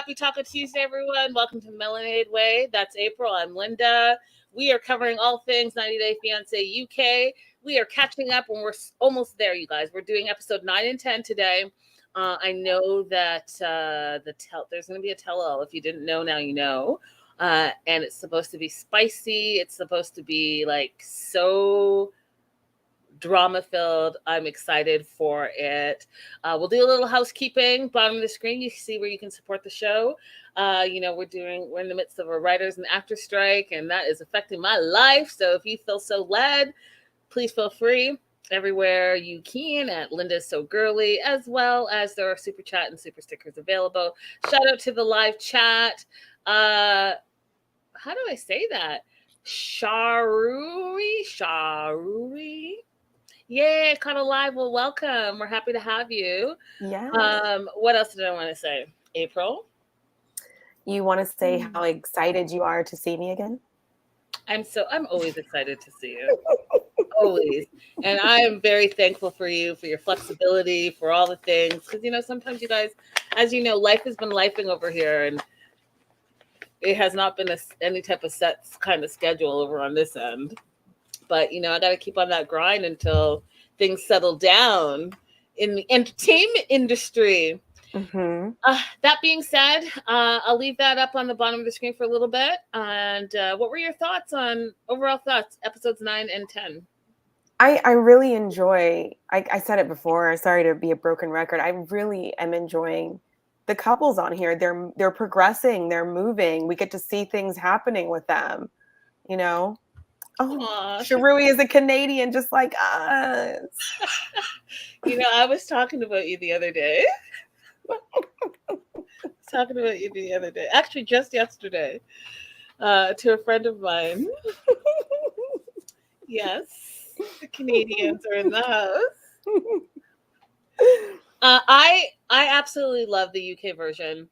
Happy Taco Tuesday, everyone. Welcome to Melanated Way. That's April. I'm Linda. We are covering all things 90 Day Fiance UK. We are catching up and we're almost there, you guys. We're doing episode 9 and 10 today. I know that there's going to be a tell-all. If you didn't know, now you know. And it's supposed to be spicy. It's supposed to be like so drama-filled. I'm excited for it. We'll do a little housekeeping. Bottom of the screen, you see where you can support the show. We're in the midst of a writers and actors strike, and that is affecting my life. So if you feel so led, please feel free everywhere you can at lindaissogirlie, as well as there are super chat and super stickers available. Shout out to the live chat. How do I say that? Sharuri. Yeah, kind of live. Well, welcome. We're happy to have you. Yeah. What else did I want to say? April? You want to say how excited you are to see me again? I'm always excited to see you. Always. And I am very thankful for you, for your flexibility, for all the things. Because, sometimes you guys, as you know, life has been lifing over here, and it has not been any type of set kind of schedule over on this end. But, I got to keep on that grind until things settle down in the entertainment industry. Mm-hmm. That being said, I'll leave that up on the bottom of the screen for a little bit. And what were your overall thoughts, episodes 9 and 10? I really enjoy, I said it before, sorry to be a broken record. I really am enjoying the couples on here. They're progressing, they're moving. We get to see things happening with them, Oh, Sharui is a Canadian just like us. I was talking about you the other day. Actually, just yesterday, to a friend of mine. Yes, the Canadians are in the house. I absolutely love the UK version.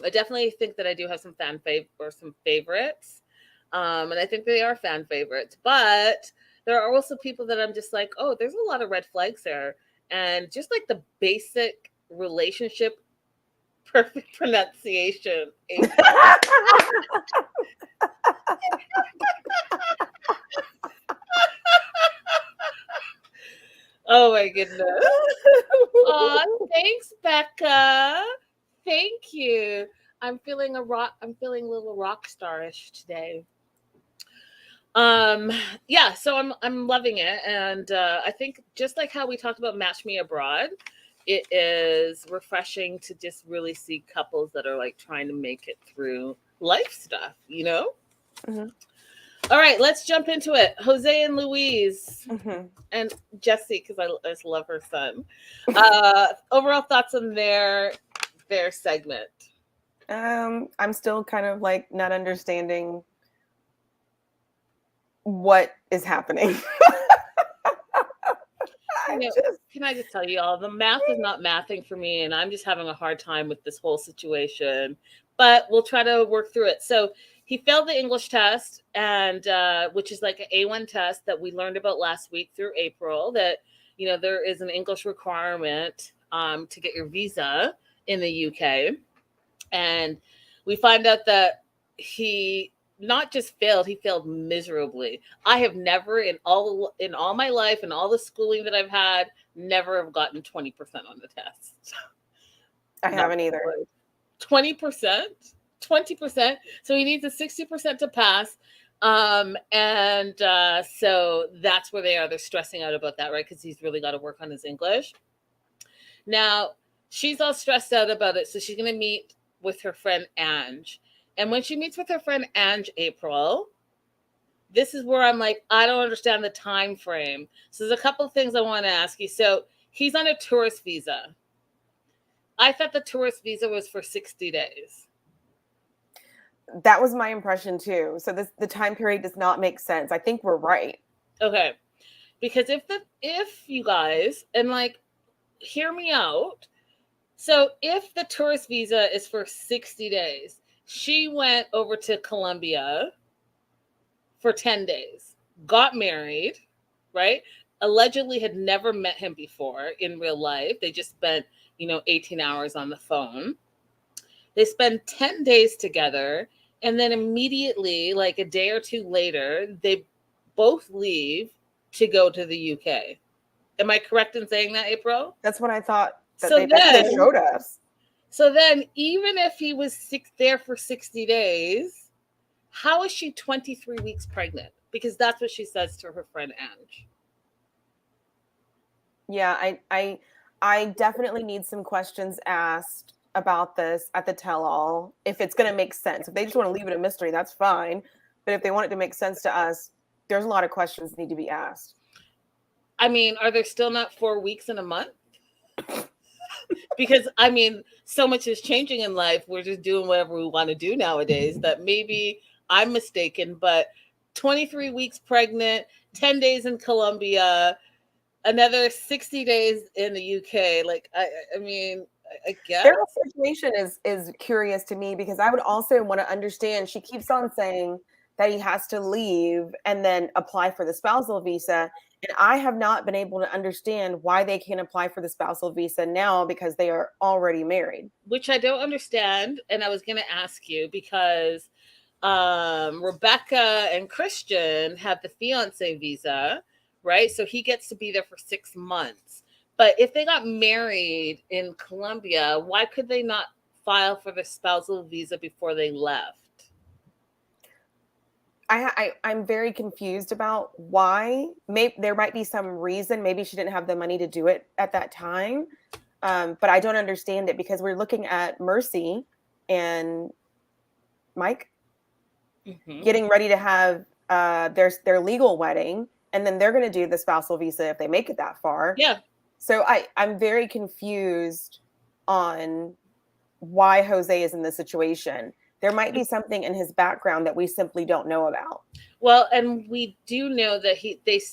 I definitely think that I do have some some favorites. And I think they are fan favorites, but there are also people that I'm just like, oh, there's a lot of red flags there. And just like the basic relationship, perfect pronunciation. Oh my goodness. Oh, thanks, Becca. Thank you. I'm feeling a little rock starish today. So I'm loving it, and I think just like how we talked about Match Me Abroad, it is refreshing to just really see couples that are like trying to make it through life stuff, Mm-hmm. All right, let's jump into it. Jose and Louise and Jesse, because I just love her son. Overall thoughts on their segment. I'm still kind of like not understanding what is happening. Can I just tell you all, the math is not mathing for me, and I'm just having a hard time with this whole situation, but we'll try to work through it. So he failed the English test, and which is like an A1 test that we learned about last week through April, that there is an English requirement to get your visa in the UK. And we find out that he not just failed, he failed miserably. I have never in all my life and all the schooling that I've had, never have gotten 20% on the test. I haven't either. 20%? 20%. So he needs a 60% to pass. So that's where they are. They're stressing out about that, right? Because he's really got to work on his English. Now, she's all stressed out about it. So she's going to meet with her friend Ange. And when she meets with her friend Ange, April, this is where I'm like, I don't understand the time frame. So there's a couple of things I want to ask you. So he's on a tourist visa. I thought the tourist visa was for 60 days. That was my impression too. So the time period does not make sense. I think we're right. Okay. Because if you guys, and like, hear me out. So if the tourist visa is for 60 days, she went over to Colombia for 10 days, got married, right? Allegedly had never met him before in real life. They just spent, 18 hours on the phone. They spend 10 days together. And then immediately, like a day or two later, they both leave to go to the UK. Am I correct in saying that, April? That's what I thought that So that's what they then, showed us. so then, even if he was there for 60 days, how is she 23 weeks pregnant? Because that's what she says to her friend Ange. Yeah, I definitely need some questions asked about this at the tell-all. If it's going to make sense. If they just want to leave it a mystery, that's fine. But if they want it to make sense to us, there's a lot of questions that need to be asked. I mean, are there still not 4 weeks in a month? Because I mean, so much is changing in life. We're just doing whatever we want to do nowadays. That maybe I'm mistaken, but 23 weeks pregnant, 10 days in Colombia, another 60 days in the UK. Like, I mean, I guess Their situation is curious to me because I would also want to understand. She keeps on saying that he has to leave and then apply for the spousal visa. And I have not been able to understand why they can't apply for the spousal visa now because they are already married. which I don't understand. And I was going to ask you because Rebecca and Christian have the fiance visa, right? So he gets to be there for 6 months. But if they got married in Colombia, why could they not file for the spousal visa before they left? I'm very confused about why. Maybe there might be some reason. Maybe she didn't have the money to do it at that time. But I don't understand it because we're looking at Mercy and Mike getting ready to have their legal wedding, and then they're going to do the spousal visa if they make it that far. Yeah. So I'm very confused on why Jose is in this situation. There might be something in his background that we simply don't know about. Well, and we do know that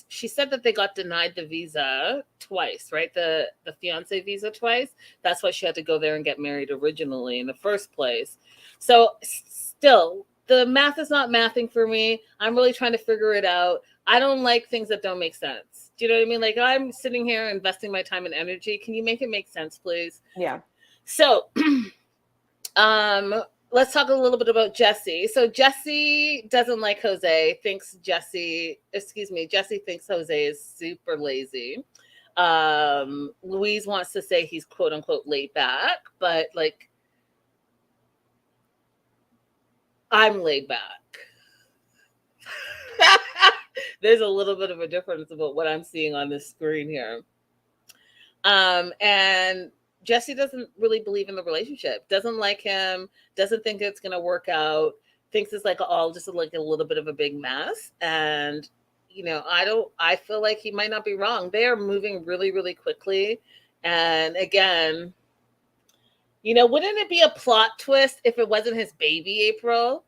she said that they got denied the visa twice, right? The fiance visa twice. That's why she had to go there and get married originally in the first place. So still, the math is not mathing for me. I'm really trying to figure it out. I don't like things that don't make sense. Do you know what I mean? Like, I'm sitting here investing my time and energy. Can you make it make sense, please? Yeah. So, let's talk a little bit about Jesse. So Jesse doesn't like Jose, Jesse thinks Jose is super lazy. Louise wants to say he's quote unquote laid back, but like, I'm laid back. There's a little bit of a difference about what I'm seeing on this screen here. And Jesse doesn't really believe in the relationship, doesn't like him, doesn't think it's going to work out, thinks it's like all just like a little bit of a big mess. And, you know, I feel like he might not be wrong. They are moving really, really quickly. And again, you know, wouldn't it be a plot twist if it wasn't his baby, April?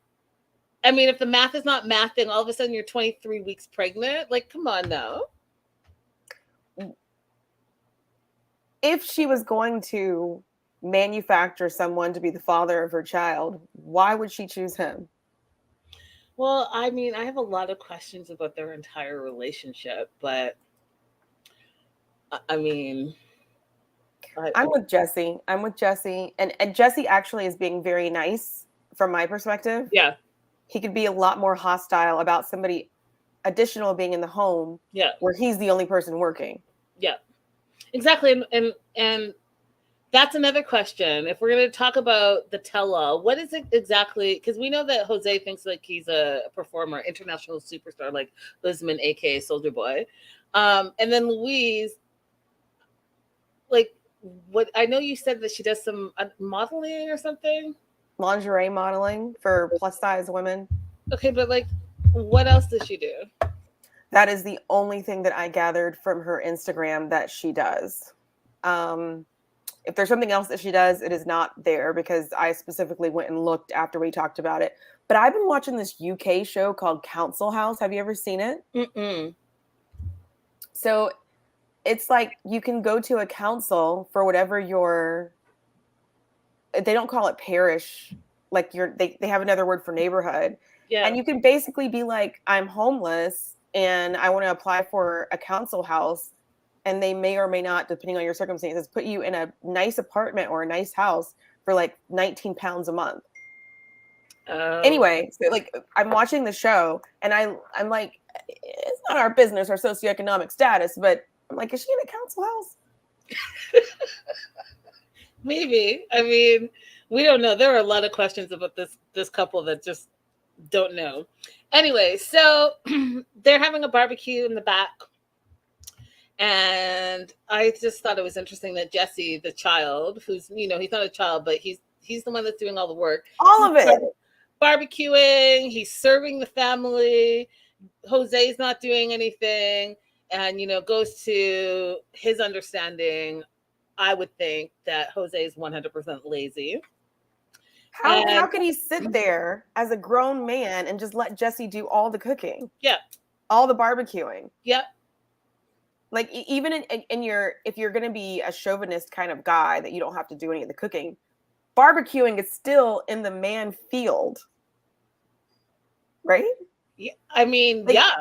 I mean, if the math is not mathing, all of a sudden you're 23 weeks pregnant. Like, come on now. If she was going to manufacture someone to be the father of her child, why would she choose him? Well, I mean, I have a lot of questions about their entire relationship, but I mean, I'm with Jesse. And Jesse actually is being very nice from my perspective. Yeah. He could be a lot more hostile about somebody additional being in the home. Yeah. Where he's the only person working. Yeah. Exactly. And that's another question. If we're going to talk about the tell-all, what is it exactly? Because we know that Jose thinks like he's a performer, international superstar, like Usman, aka Soldier Boy. And then Louise, like, what I know you said that she does some modeling or something. Lingerie modeling for plus size women. Okay, but like, what else does she do? That is the only thing that I gathered from her Instagram that she does. If there's something else that she does, it is not there because I specifically went and looked after we talked about it. But I've been watching this UK show called Council House. Have you ever seen it? Mm-mm. So it's like you can go to a council for whatever they don't call it parish, like they have another word for neighborhood. Yeah. And you can basically be like, I'm homeless and I want to apply for a council house. And they may or may not, depending on your circumstances, put you in a nice apartment or a nice house for like 19 pounds a month. Oh. Anyway, so like I'm watching the show and I'm like, it's not our business, our socioeconomic status, but I'm like, is she in a council house? Maybe. I mean, we don't know. There are a lot of questions about this couple that just don't know. Anyway, so they're having a barbecue in the back. And I just thought it was interesting that Jesse, the child, who's, he's not a child, but he's the one that's doing all the work. All of it. Barbecuing, he's serving the family. Jose's not doing anything. And, goes to his understanding. I would think that Jose is 100% lazy. How can he sit there as a grown man and just let Jesse do all the cooking? Yeah. All the barbecuing. Yep. Like even in your, if you're going to be a chauvinist kind of guy that you don't have to do any of the cooking, barbecuing is still in the man field. Right? Yeah. I mean, like, yeah.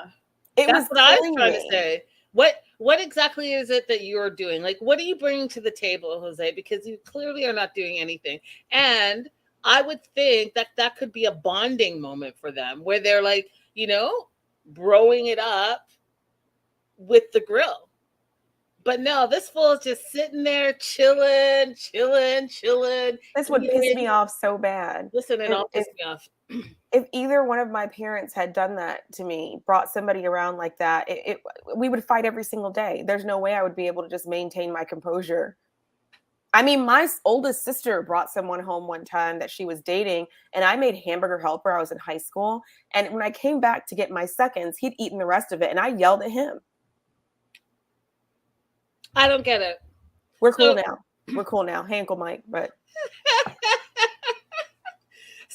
That's what I was trying me. to say. What exactly is it that you're doing? Like, what are you bringing to the table, Jose? Because you clearly are not doing anything. And I would think that could be a bonding moment for them where they're like, broing it up with the grill. But no, this fool is just sitting there chilling. This would piss me off so bad. Listen, it all pissed me off. If either one of my parents had done that to me, brought somebody around like that, we would fight every single day. There's no way I would be able to just maintain my composure. I mean, my oldest sister brought someone home one time that she was dating, and I made hamburger helper. I was in high school. And when I came back to get my seconds, he'd eaten the rest of it, and I yelled at him. I don't get it. We're cool now. We're cool now. Hey, Uncle Mike, but...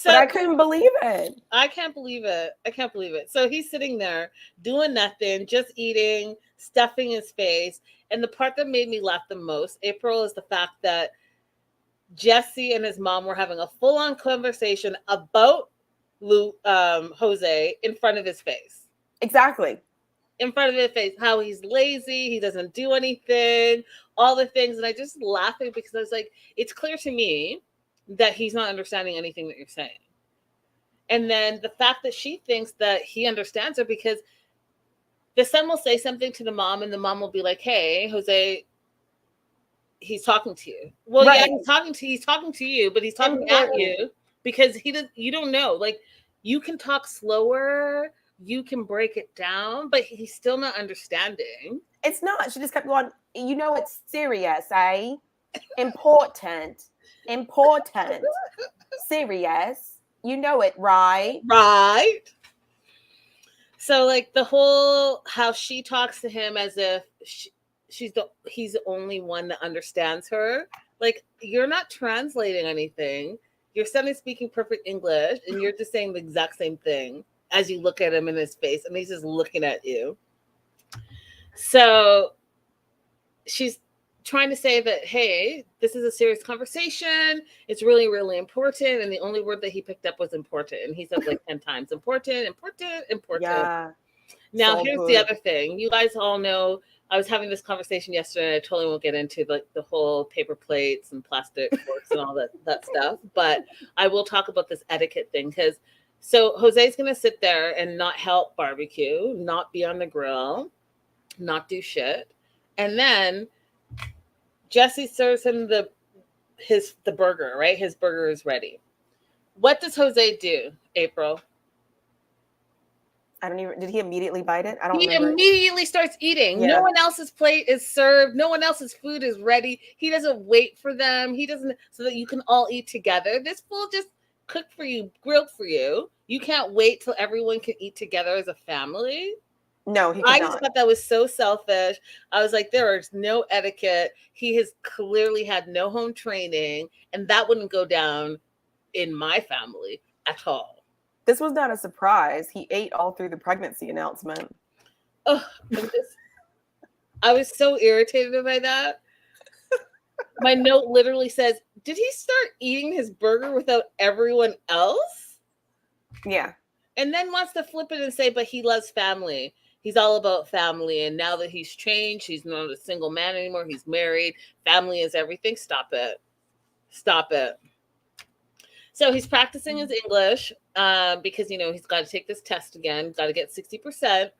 But I couldn't believe it. I can't believe it. So he's sitting there doing nothing, just eating, stuffing his face. And the part that made me laugh the most, April, is the fact that Jesse and his mom were having a full-on conversation about Jose in front of his face. Exactly. In front of his face, how he's lazy, he doesn't do anything, all the things. And I just laughing because I was like, it's clear to me that he's not understanding anything that you're saying. And then the fact that she thinks that he understands her, because the son will say something to the mom and the mom will be like, hey, Jose, he's talking to you. Well, right. Yeah, he's talking to you, but he's talking at you because you don't know. Like, you can talk slower, you can break it down, but he's still not understanding. It's not. She just kept going, it's serious, eh? Important. Serious. You know it, right? Right. So like the whole, how she talks to him as if he's the only one that understands her. Like, you're not translating anything. Your son is speaking perfect English and you're just saying the exact same thing as you look at him in his face and he's just looking at you. So she's trying to say that, hey, this is a serious conversation. It's really, really important. And the only word that he picked up was important. And he said like 10 times, important. Yeah. Now, so here's the other thing. You guys all know, I was having this conversation yesterday. And I totally won't get into like the whole paper plates and plastic forks and all that stuff. But I will talk about this etiquette thing. Because so Jose's going to sit there and not help barbecue, not be on the grill, not do shit. And then Jesse serves him the burger, right? His burger is ready. What does Jose do, April? Did he immediately bite it? I don't remember. He immediately starts eating. Yeah. No one else's plate is served. No one else's food is ready. He doesn't wait for them. He doesn't, so that you can all eat together. This fool just cooked for you, grilled for you. You can't wait till everyone can eat together as a family. No, he I just thought that was so selfish. I was like, there is no etiquette. He has clearly had no home training, and that wouldn't go down in my family at all. This was not a surprise. He ate all through the pregnancy announcement. Oh, I was so irritated by that. My note literally says, did he start eating his burger without everyone else? Yeah. And then wants to flip it and say, but he loves family. He's all about family. And now that he's changed, he's not a single man anymore. He's married. Family is everything. Stop it. Stop it. So he's practicing his English because, he's got to take this test again, got to get 60%.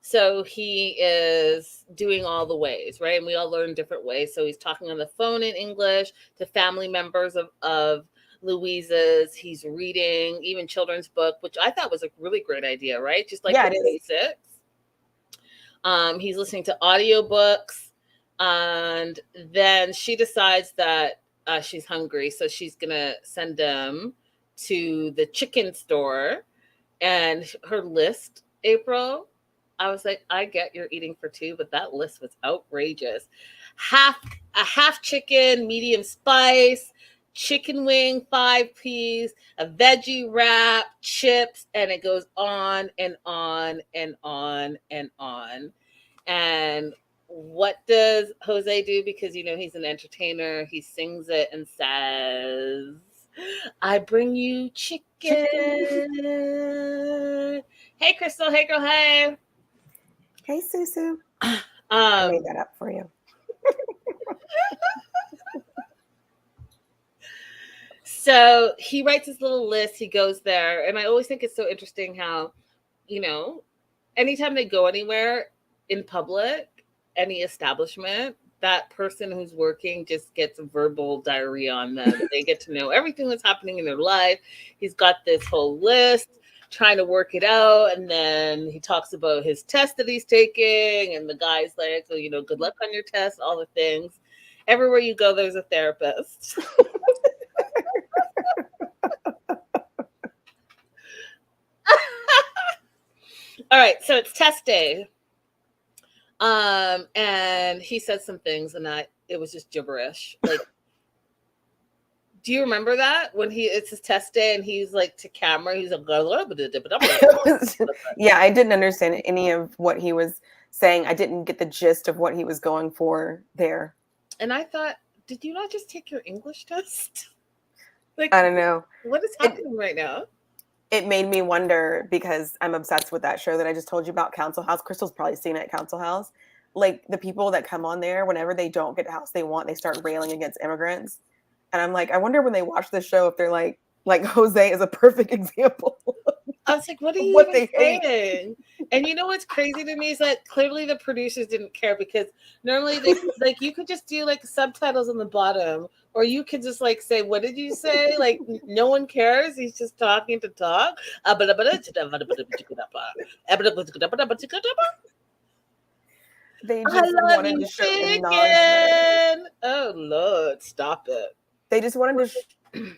So he is doing all the ways, right? And we all learn different ways. So he's talking on the phone in English to family members of Louise's. He's reading even children's book, which I thought was a really great idea, right? Just like Yeah, the it is. basics. He's listening to audiobooks. And then she decides that she's hungry. So she's going to send him to the chicken store. And her list, April, I was like, I get you're eating for two, but that list was outrageous. A half chicken, medium spice, chicken wing, 5 piece, a veggie wrap, chips, and it goes on and on and on and on. And what does Jose do? Because he's an entertainer. He sings it and says, I bring you chicken. Hey, Crystal. Hey, girl. Hey. Hey, Susu. I made that up for you. So he writes his little list. He goes there. And I always think it's so interesting how, anytime they go anywhere in public, any establishment, that person who's working just gets verbal diarrhea on them. They get to know everything that's happening in their life. He's got this whole list, trying to work it out. And then he talks about his test that he's taking. And the guy's like, oh, good luck on your test, all the things. Everywhere you go, there's a therapist. All right, so it's test day. And he said some things and it was just gibberish. Like, do you remember that when it's his test day and he's like to camera, he's like, yeah, I didn't understand any of what he was saying. I didn't get the gist of what he was going for there. And I thought, did you not just take your English test? Like, I don't know. What is happening right now? It made me wonder, because I'm obsessed with that show that I just told you about, Council House. Crystal's probably seen it, Council House. Like, the people that come on there, whenever they don't get the house they want, they start railing against immigrants. And I'm like, I wonder when they watch this show if they're like Jose is a perfect example. I was like, what are you even saying? And you know what's crazy to me is that clearly the producers didn't care, because normally they like you could just do like subtitles on the bottom, or you could just like say, what did you say? Like, no one cares. He's just talking to talk. They just wanted to show acknowledgement. Oh Lord, stop it. They just wanted to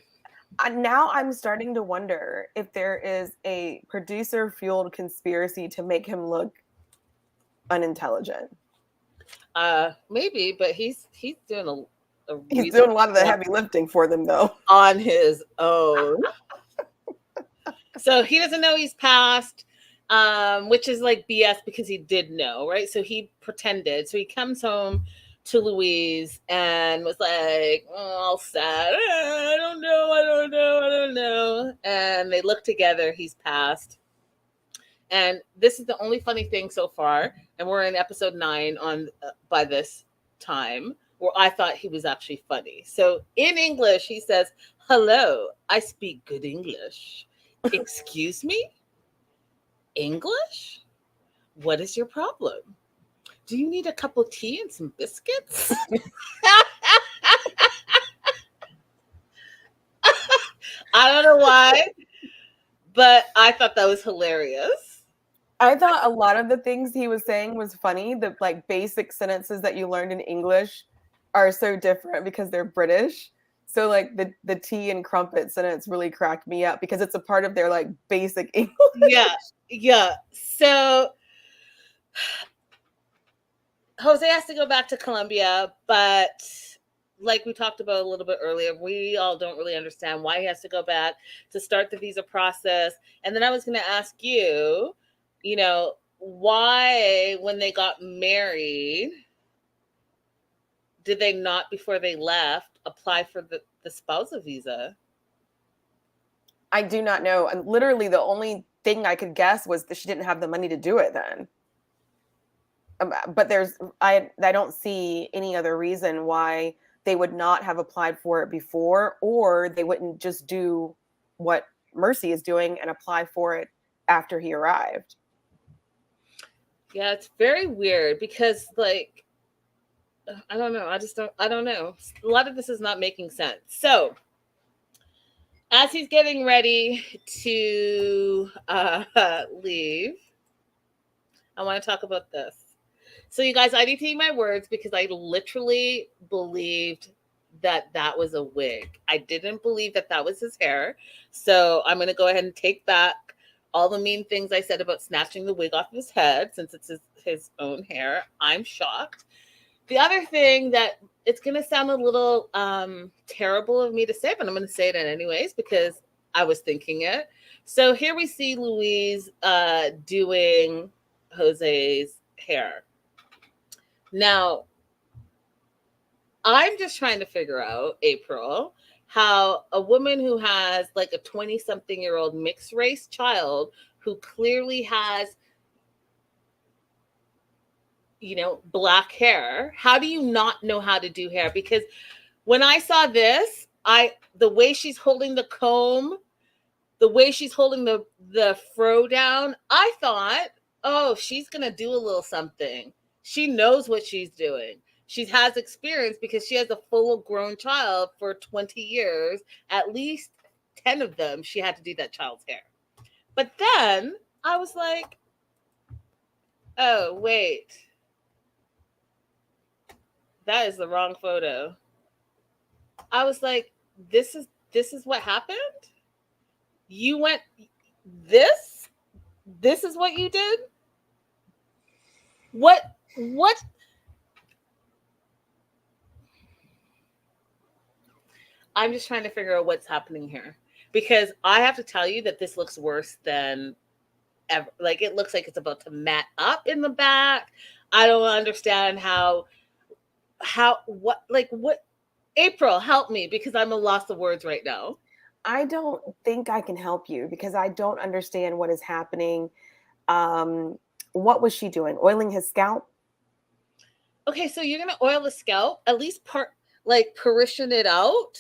now I'm starting to wonder if there is a producer-fueled conspiracy to make him look unintelligent. Maybe, but he's doing he's doing a lot of the heavy lifting for them, though, on his own. So he doesn't know he's passed, which is like BS, because he did know, right? So he pretended. So he comes home to Louise and was like, all sad. I don't know. And they look together. He's passed. And this is the only funny thing so far. And we're in episode 9 by this time, where I thought he was actually funny. So in English, he says, hello, I speak good English. Excuse me? English? What is your problem? Do you need a cup of tea and some biscuits? I don't know why, but I thought that was hilarious. I thought a lot of the things he was saying was funny. The like basic sentences that you learned in English are so different because they're British. So like the tea and crumpet sentence really cracked me up because it's a part of their like basic English. Yeah. So Jose has to go back to Colombia, but like we talked about a little bit earlier, we all don't really understand why he has to go back to start the visa process. And then I was going to ask you, why, when they got married, did they not, before they left, apply for the spousal visa? I do not know. And literally the only thing I could guess was that she didn't have the money to do it then. But I don't see any other reason why they would not have applied for it before, or they wouldn't just do what Mercy is doing and apply for it after he arrived. Yeah, it's very weird because, like, I don't know. I don't know. A lot of this is not making sense. So, as he's getting ready to leave, I want to talk about this. So, you guys, I need to eat my words because I literally believed that that was a wig. I didn't believe that that was his hair. So, I'm going to go ahead and take back all the mean things I said about snatching the wig off of his head since it's his own hair. I'm shocked. The other thing that it's going to sound a little terrible of me to say, but I'm going to say it anyways because I was thinking it. So here we see Louise doing Jose's hair. Now, I'm just trying to figure out, April, how a woman who has like a 20-something-year-old mixed race child who clearly has, you know, black hair, how do you not know how to do hair? Because when I saw this, the way she's holding the comb, the way she's holding the fro down, I thought, oh, she's gonna do a little something. She knows what she's doing. She has experience because she has a full-grown child for 20 years. At least 10 of them, she had to do that child's hair. But then I was like, oh, wait. That is the wrong photo. I was like, this is what happened? You went this? This is what you did? What? I'm just trying to figure out what's happening here. Because I have to tell you that this looks worse than ever. Like, it looks like it's about to mat up in the back. I don't understand what April, help me because I'm a loss of words right now. I don't think I can help you because I don't understand what is happening. What was she doing? Oiling his scalp? Okay, so you're gonna oil the scalp, at least portion it out,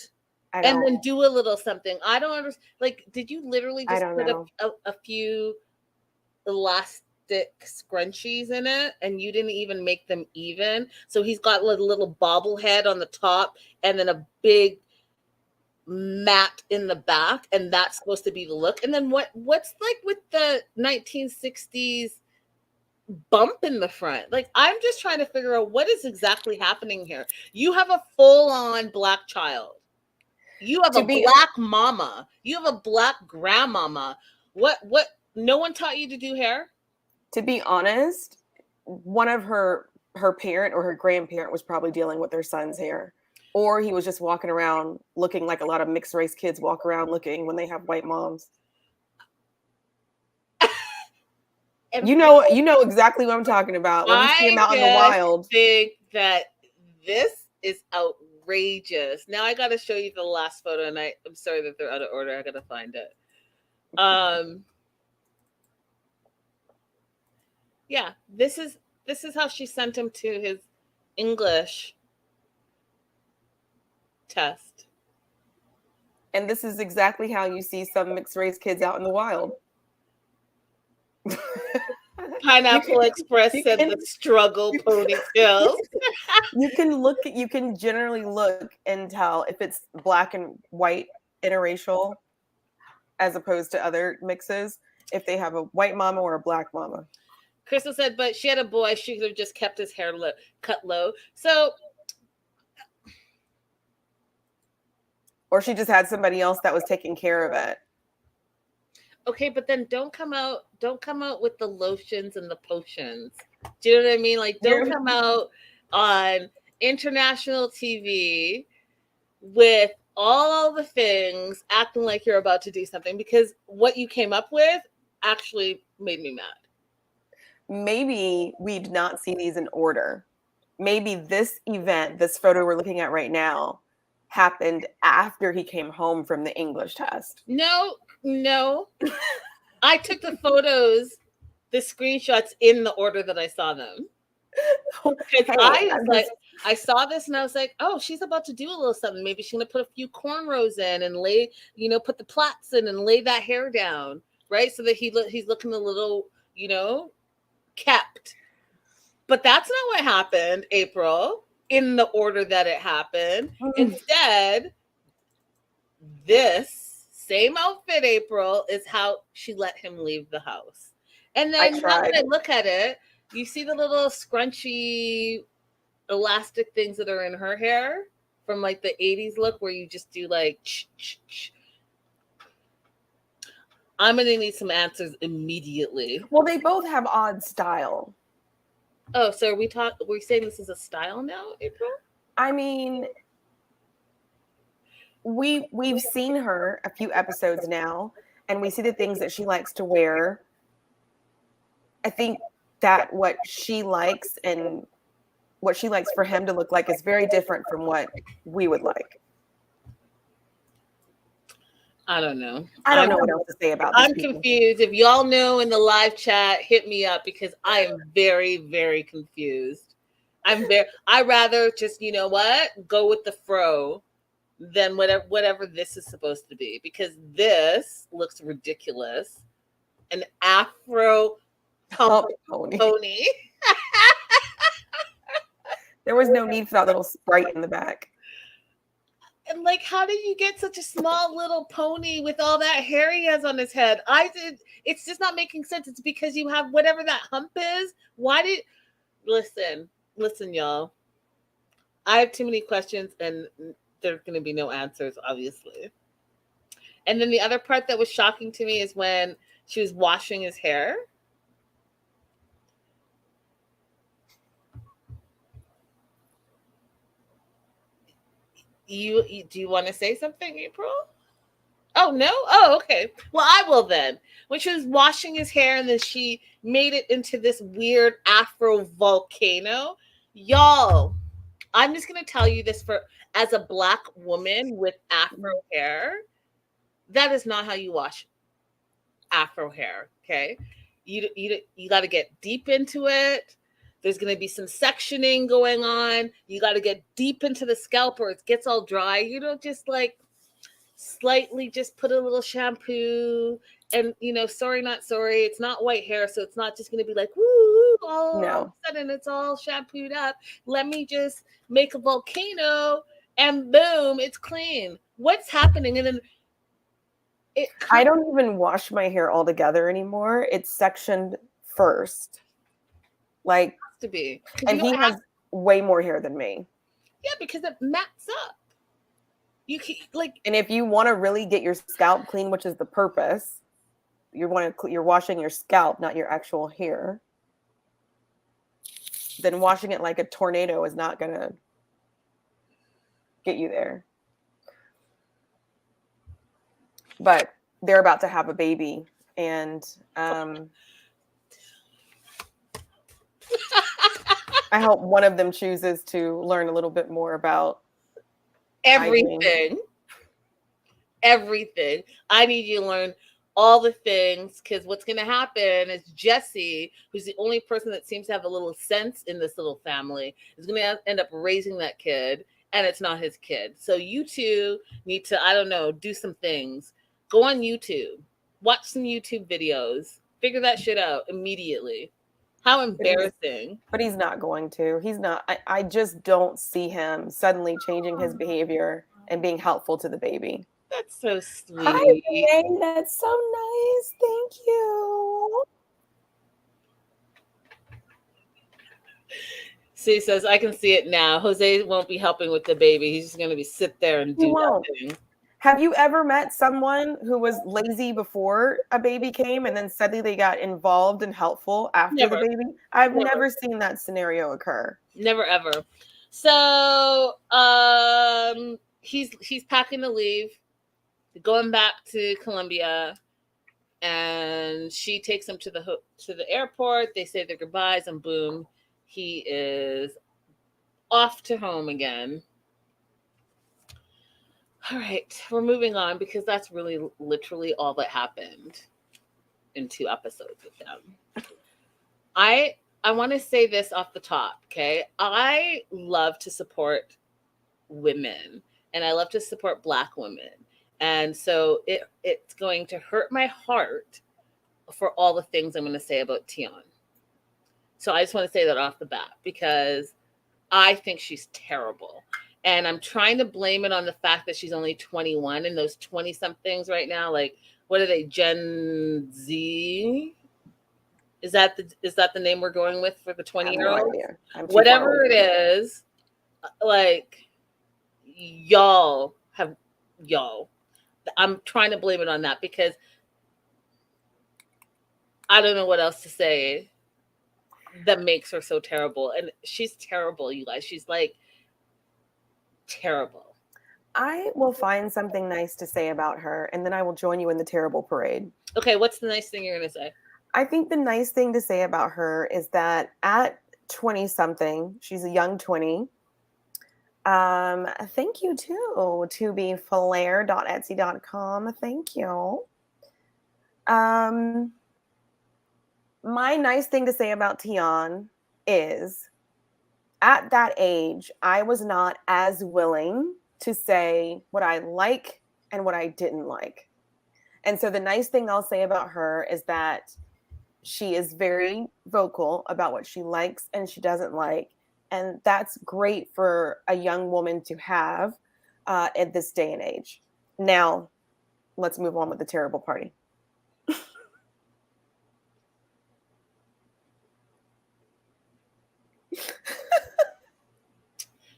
and then do a little something. I don't understand. Like, did you literally just put a few elastic scrunchies in it and you didn't even make them even? So he's got a little bobblehead on the top and then a big mat in the back, and that's supposed to be the look. And then what's like with the 1960s bump in the front? Like, I'm just trying to figure out what is exactly happening here. You have a full-on black child. You have a black mama. You have a black grandmama. What no one taught you to do hair? To be honest, one of her parent or her grandparent was probably dealing with their son's hair. Or he was just walking around looking like a lot of mixed race kids walk around looking when they have white moms. You know exactly what I'm talking about. When you see him out in the wild. I think that this is outrageous. Now I got to show you the last photo, and I'm sorry that they're out of order. I got to find it. Yeah, this is how she sent him to his English test. And this is exactly how you see some mixed race kids out in the wild. Pineapple Express said the struggle ponytails. You can generally look and tell if it's black and white interracial as opposed to other mixes, if they have a white mama or a black mama. Crystal said, but she had a boy, she could have just kept his hair cut low. So, or she just had somebody else that was taking care of it. Okay, but then don't come out with the lotions and the potions. Do you know what I mean? Like, don't come out on international TV with all the things acting like you're about to do something, because what you came up with actually made me mad. Maybe we did not see these in order. Maybe this event, this photo we're looking at right now, happened after he came home from the English test. No. I took the photos, the screenshots in the order that I saw them. Because I was like, I saw this and I was like, oh, she's about to do a little something. Maybe she's gonna put a few cornrows in and lay, put the plaits in and lay that hair down, right? So that he's looking a little, kept. But that's not what happened, April, in the order that it happened. Instead, this same outfit, April, is how she let him leave the house. And then now that I look at it, you see the little scrunchy elastic things that are in her hair from like the 80s look where you just do like I'm gonna need some answers immediately. Well, they both have odd style. Oh, so we're saying this is a style now, April? I mean, we've seen her a few episodes now, and we see the things that she likes to wear. I think that what she likes and what she likes for him to look like is very different from what we would like. I don't know. I don't know what else to say about this. I'm confused. If y'all know in the live chat, hit me up because I am very, very confused. I rather just, go with the fro than whatever this is supposed to be, because this looks ridiculous. An afro pony. There was no need for that little sprite in the back. And like, how did you get such a small little pony with all that hair he has on his head? It's just not making sense. It's because you have whatever that hump is. Listen, y'all. I have too many questions and there's going to be no answers, obviously. And then the other part that was shocking to me is when she was washing his hair. Do you want to say something, April? Oh, no? Oh, okay. Well, I will then. When she was washing his hair and then she made it into this weird Afro volcano. Y'all, I'm just going to tell you this as a Black woman with Afro hair, that is not how you wash Afro hair, okay? You got to get deep into it. There's going to be some sectioning going on. You got to get deep into the scalp or it gets all dry. You don't just like slightly just put a little shampoo and, sorry, not sorry. It's not white hair. So it's not just going to be like, woo, all of a sudden it's all shampooed up. Let me just make a volcano and boom, it's clean. What's happening? And then I don't even wash my hair all together anymore. It's sectioned first. Like, to be. And he has way more hair than me. Yeah, because it mats up. You can, and if you want to really get your scalp clean, which is the purpose, you're washing your scalp, not your actual hair. Then washing it like a tornado is not gonna get you there. But they're about to have a baby, and I hope one of them chooses to learn a little bit more about everything. Everything. I need you to learn all the things, because what's going to happen is Jesse, who's the only person that seems to have a little sense in this little family, is going to end up raising that kid, and it's not his kid. So you two need to, I don't know, do some things. Go on YouTube. Watch some YouTube videos. Figure that shit out immediately. How embarrassing. But he's not going to. He's not. I just don't see him suddenly changing his behavior and being helpful to the baby. That's so sweet. Hi, Renee. That's so nice. Thank you. Sue says, I can see it now. Jose won't be helping with the baby. He's just going to sit there and do nothing. Have you ever met someone who was lazy before a baby came and then suddenly they got involved and helpful after the baby? I've never seen that scenario occur. Never, ever. So he's packing to leave, going back to Colombia, and she takes him to the airport. They say their goodbyes, and boom, he is off to home again. All right, we're moving on because that's really literally all that happened in 2 episodes with them. I I want to say this off the top, okay? I love to support women and I love to support Black women. And so it's going to hurt my heart for all the things I'm going to say about Tion. So I just want to say that off the bat because I think she's terrible. And I'm trying to blame it on the fact that she's only 21 and those 20 somethings right now, like, what are they, Gen Z? Is that the name we're going with for the 20-year-old? No, whatever it is, like, y'all. I'm trying to blame it on that because I don't know what else to say that makes her so terrible. And she's terrible, you guys. She's like terrible. I will find something nice to say about her, and then I will join you in the terrible parade. Okay, what's the nice thing you're going to say? I think the nice thing to say about her is that at 20-something, she's a young 20. Thank you too, to be flair.etsy.com. Thank you. My nice thing to say about Tion is at that age, I was not as willing to say what I like and what I didn't like. And so the nice thing I'll say about her is that she is very vocal about what she likes and she doesn't like. And that's great for a young woman to have at this day and age. Now, let's move on with the terrible party.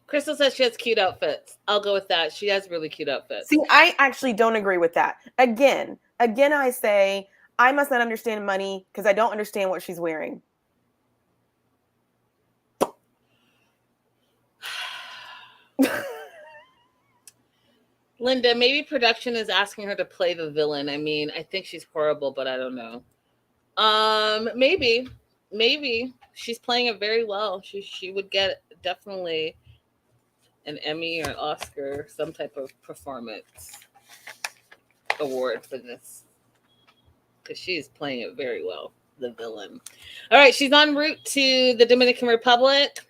Crystal says she has cute outfits. I'll go with that. She has really cute outfits. See, I actually don't agree with that. Again, I say I must not understand money because I don't understand what she's wearing. Linda, maybe production is asking her to play the villain. I mean, I think she's horrible, but I don't know. Maybe she's playing it very well. She would get definitely an Emmy or an Oscar, some type of performance award for this because she's playing it very well, the villain. All right, she's en route to the Dominican Republic.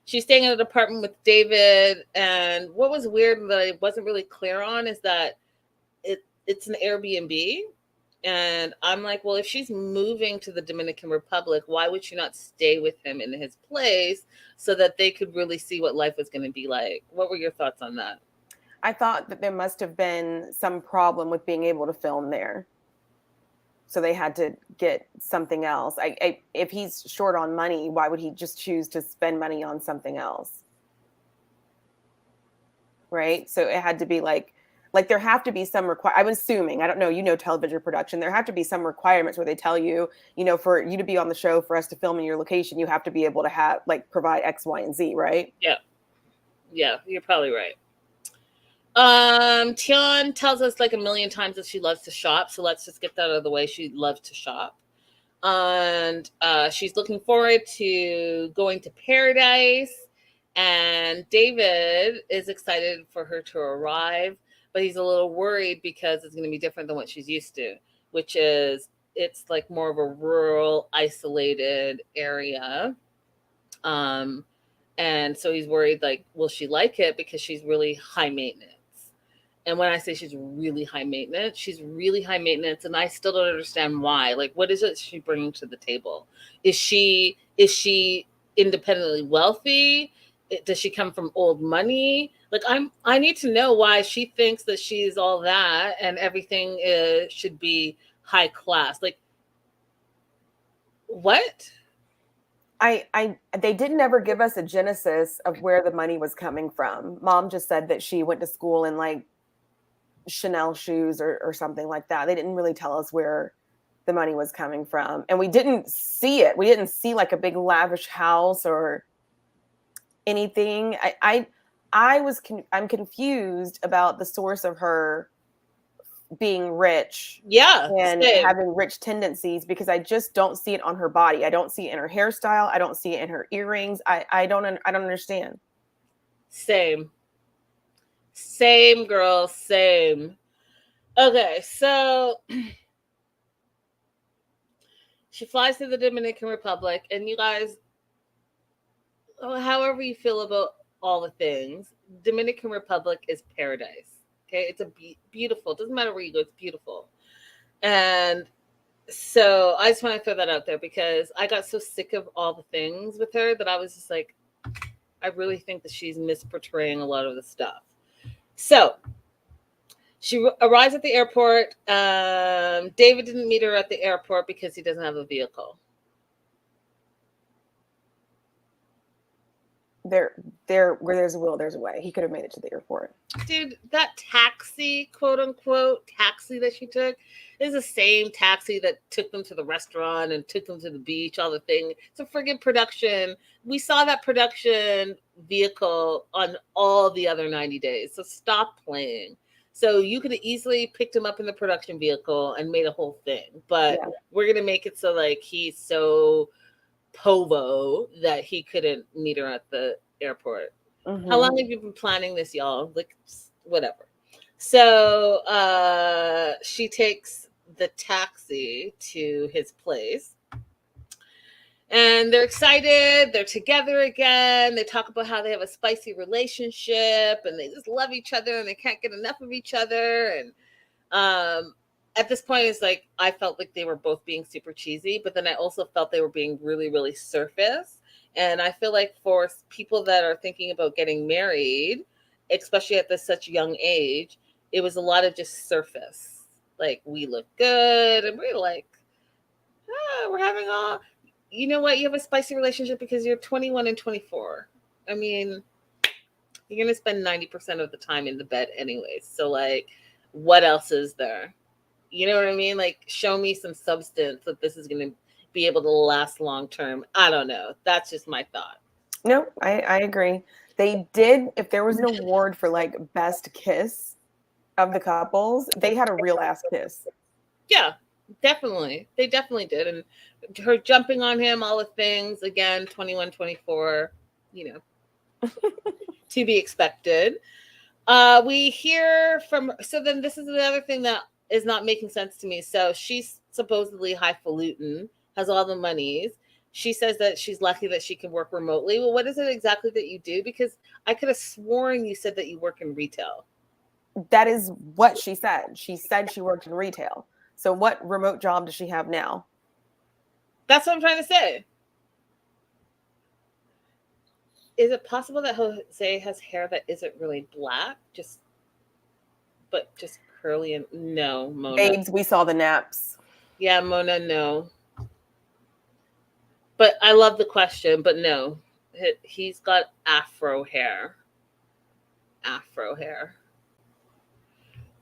She's staying in an apartment with David, and what was weird that I wasn't really clear on is that it's an Airbnb. And I'm like, well, if she's moving to the Dominican Republic, why would she not stay with him in his place so that they could really see what life was going to be like? What were your thoughts on that? I thought that there must have been some problem with being able to film there. So they had to get something else. If he's short on money, why would he just choose to spend money on something else? Right? So it had to be like there have to be some I'm assuming, I don't know, television production, there have to be some requirements where they tell you, for you to be on the show, for us to film in your location, you have to be able to have provide X, Y, and Z, right? Yeah, you're probably right. Tion tells us like a million times that she loves to shop, so let's just get that out of the way. She loves to shop. And she's looking forward to going to paradise, and David is excited for her to arrive, but he's a little worried because it's going to be different than what she's used to, which is it's like more of a rural, isolated area. And so he's worried, like, will she like it? Because she's really high maintenance. And when I say she's really high maintenance, and I still don't understand why. Like, what is it she's bringing to the table? Is she independently wealthy? Does she come from old money? Like, I need to know why she thinks that she's all that and everything should be high class. Like, what? They didn't ever give us a genesis of where the money was coming from. Mom just said that she went to school in like Chanel shoes or something like that. They didn't really tell us where the money was coming from, and we didn't see it. We didn't see like a big lavish house or anything. I'm confused about the source of her being rich, and same. having rich tendencies, because I just don't see it on her body. I don't see it in her hairstyle. I don't see it in her earrings. I don't understand. Same, girl, same. Okay, so She flies to the Dominican Republic, and you guys, however you feel about all the things, Dominican Republic is paradise. Okay, it's a beautiful. Doesn't matter where you go, it's beautiful. And so I just want to throw that out there because I got so sick of all the things with her that I was just like, I really think that she's misportraying a lot of the stuff. So she arrives at the airport. David didn't meet her at the airport because he doesn't have a vehicle. Where there's a will, there's a way. He could have made it to the airport. Dude, that taxi, quote unquote, taxi that she took is the same taxi that took them to the restaurant and took them to the beach, all the thing. It's a friggin' production. We saw that production vehicle on all the other 90 days. So stop playing. So you could have easily picked him up in the production vehicle and made a whole thing. But we're going to make it so like he's so povo that he couldn't meet her at the airport. Mm-hmm. How long have you been planning this, y'all? Like, whatever. So she takes the taxi to his place. And they're excited. They're together again. They talk about how they have a spicy relationship and they just love each other and they can't get enough of each other. And at this point, it's like I felt like they were both being super cheesy, but then I also felt they were being really, really surface. And I feel like for people that are thinking about getting married, especially at this such young age, it was a lot of just surface. Like, we look good, and we're like, we're having all... You know what? You have a spicy relationship because you're 21 and 24. I mean, you're going to spend 90% of the time in the bed anyways. So, like, what else is there? You know what I mean? Like, show me some substance that this is going to be able to last long term. I don't know. That's just my thought. No, I agree. They did, if there was an award for like best kiss of the couples, they had a real ass kiss. Yeah, definitely. They definitely did. And her jumping on him, all the things, again, 21, 24, you know, to be expected. We hear from, so then this is another thing that is not making sense to me. So she's supposedly highfalutin, has all the monies. She says that she's lucky that she can work remotely. Well, what is it exactly that you do? Because I could have sworn you said that you work in retail. That is what she said. She said she worked in retail. So what remote job does she have now? That's what I'm trying to say. Is it possible that Jose has hair that isn't really black, but just curly? And no, Mona. Babes, we saw the naps. Yeah, Mona, no. But I love the question, but no. He's got afro hair. Afro hair.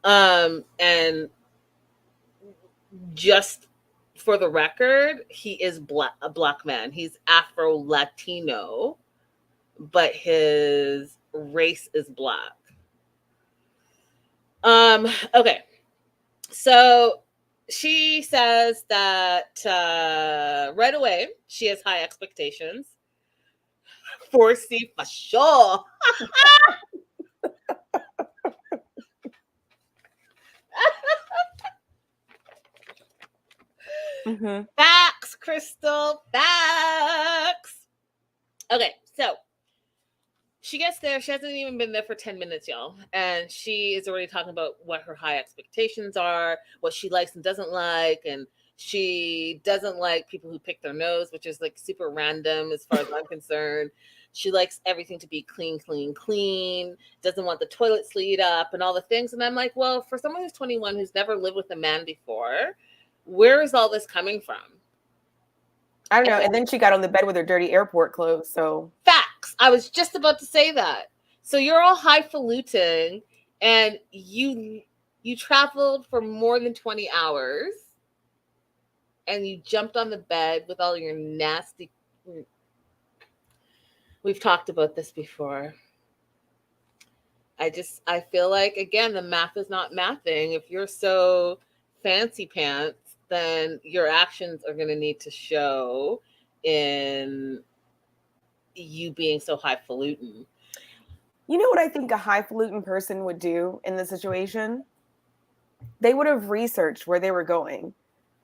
And just for the record, he is a black man. He's Afro Latino, but his race is black. Okay. So she says that right away she has high expectations. 4C for sure. Mm-hmm. Facts, Crystal, facts. Okay, so she gets there. She hasn't even been there for 10 minutes, y'all. And she is already talking about what her high expectations are, what she likes and doesn't like. And she doesn't like people who pick their nose, which is like super random as far as I'm concerned. She likes everything to be clean, clean, clean. Doesn't want the toilet sleeved up and all the things. And I'm like, well, for someone who's 21, who's never lived with a man before, where is all this coming from? I don't know. And then she got on the bed with her dirty airport clothes. So facts. I was just about to say that. So you're all highfalutin and you traveled for more than 20 hours and you jumped on the bed with all your nasty. We've talked about this before. I feel like, again, the math is not mathing. If you're so fancy pants, then your actions are going to need to show in you being so highfalutin. You know what I think a highfalutin person would do in this situation? They would have researched where they were going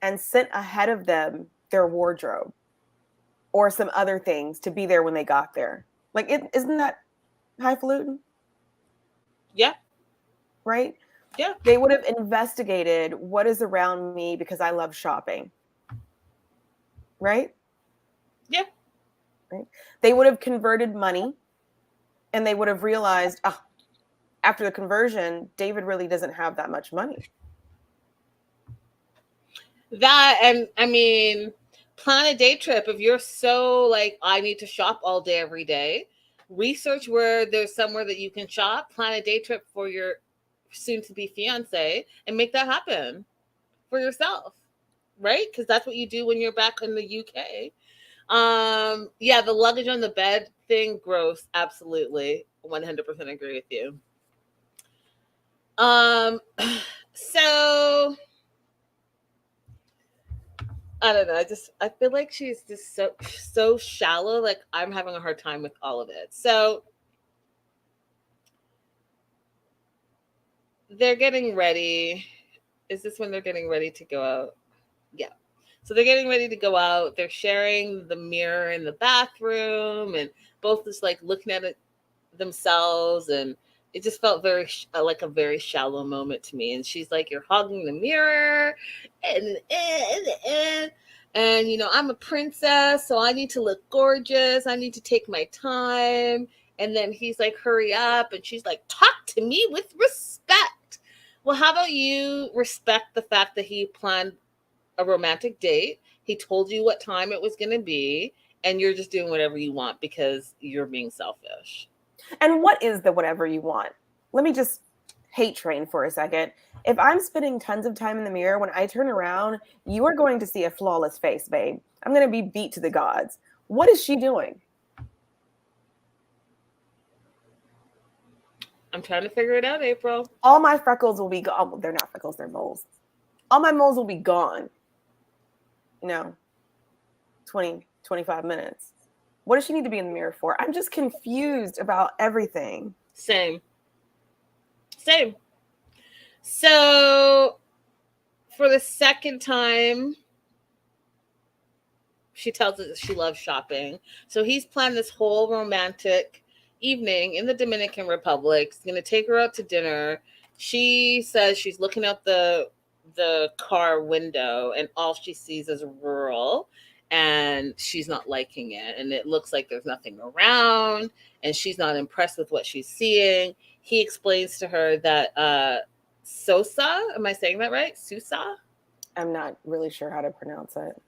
and sent ahead of them their wardrobe or some other things to be there when they got there. Like, isn't that highfalutin? Yeah. Right? Yeah. They would have investigated what is around me because I love shopping. Right? Yeah. Right? They would have converted money, and they would have realized, oh, after the conversion, David really doesn't have that much money. That, and I mean, plan a day trip. If you're so like, I need to shop all day, every day, research where there's somewhere that you can shop, plan a day trip for your soon to be fiance, and make that happen for yourself. Right? Because that's what you do when you're back in the UK. Yeah, the luggage on the bed thing, gross. Absolutely. 100% agree with you. So I don't know. I feel like she's just so shallow. Like, I'm having a hard time with all of it. So they're getting ready. Is this when they're getting ready to go out? Yeah. So they're getting ready to go out. They're sharing the mirror in the bathroom, and both just like looking at it themselves, and it just felt very like a very shallow moment to me. And she's like, "You're hogging the mirror," and you know, I'm a princess, so I need to look gorgeous. I need to take my time. And then he's like, "Hurry up," and she's like, "Talk to me with respect." Well, how about you respect the fact that he planned a romantic date? He told you what time it was going to be, and you're just doing whatever you want because you're being selfish. And what is the whatever you want? Let me just hate train for a second. If I'm spending tons of time in the mirror, when I turn around, you are going to see a flawless face, babe. I'm going to be beat to the gods. What is she doing? I'm trying to figure it out, April. All my freckles will be gone. Oh, they're not freckles, they're moles. All my moles will be gone. 20, 25 minutes. What does she need to be in the mirror for? I'm just confused about everything. Same. So, for the second time, she tells us that she loves shopping. So he's planned this whole romantic evening in the Dominican Republic. He's going to take her out to dinner. She says she's looking out the car window, and all she sees is rural, and she's not liking it, and it looks like there's nothing around, and she's not impressed with what she's seeing. He explains to her that Sosa, am I saying that right? Susa? I'm not really sure how to pronounce it.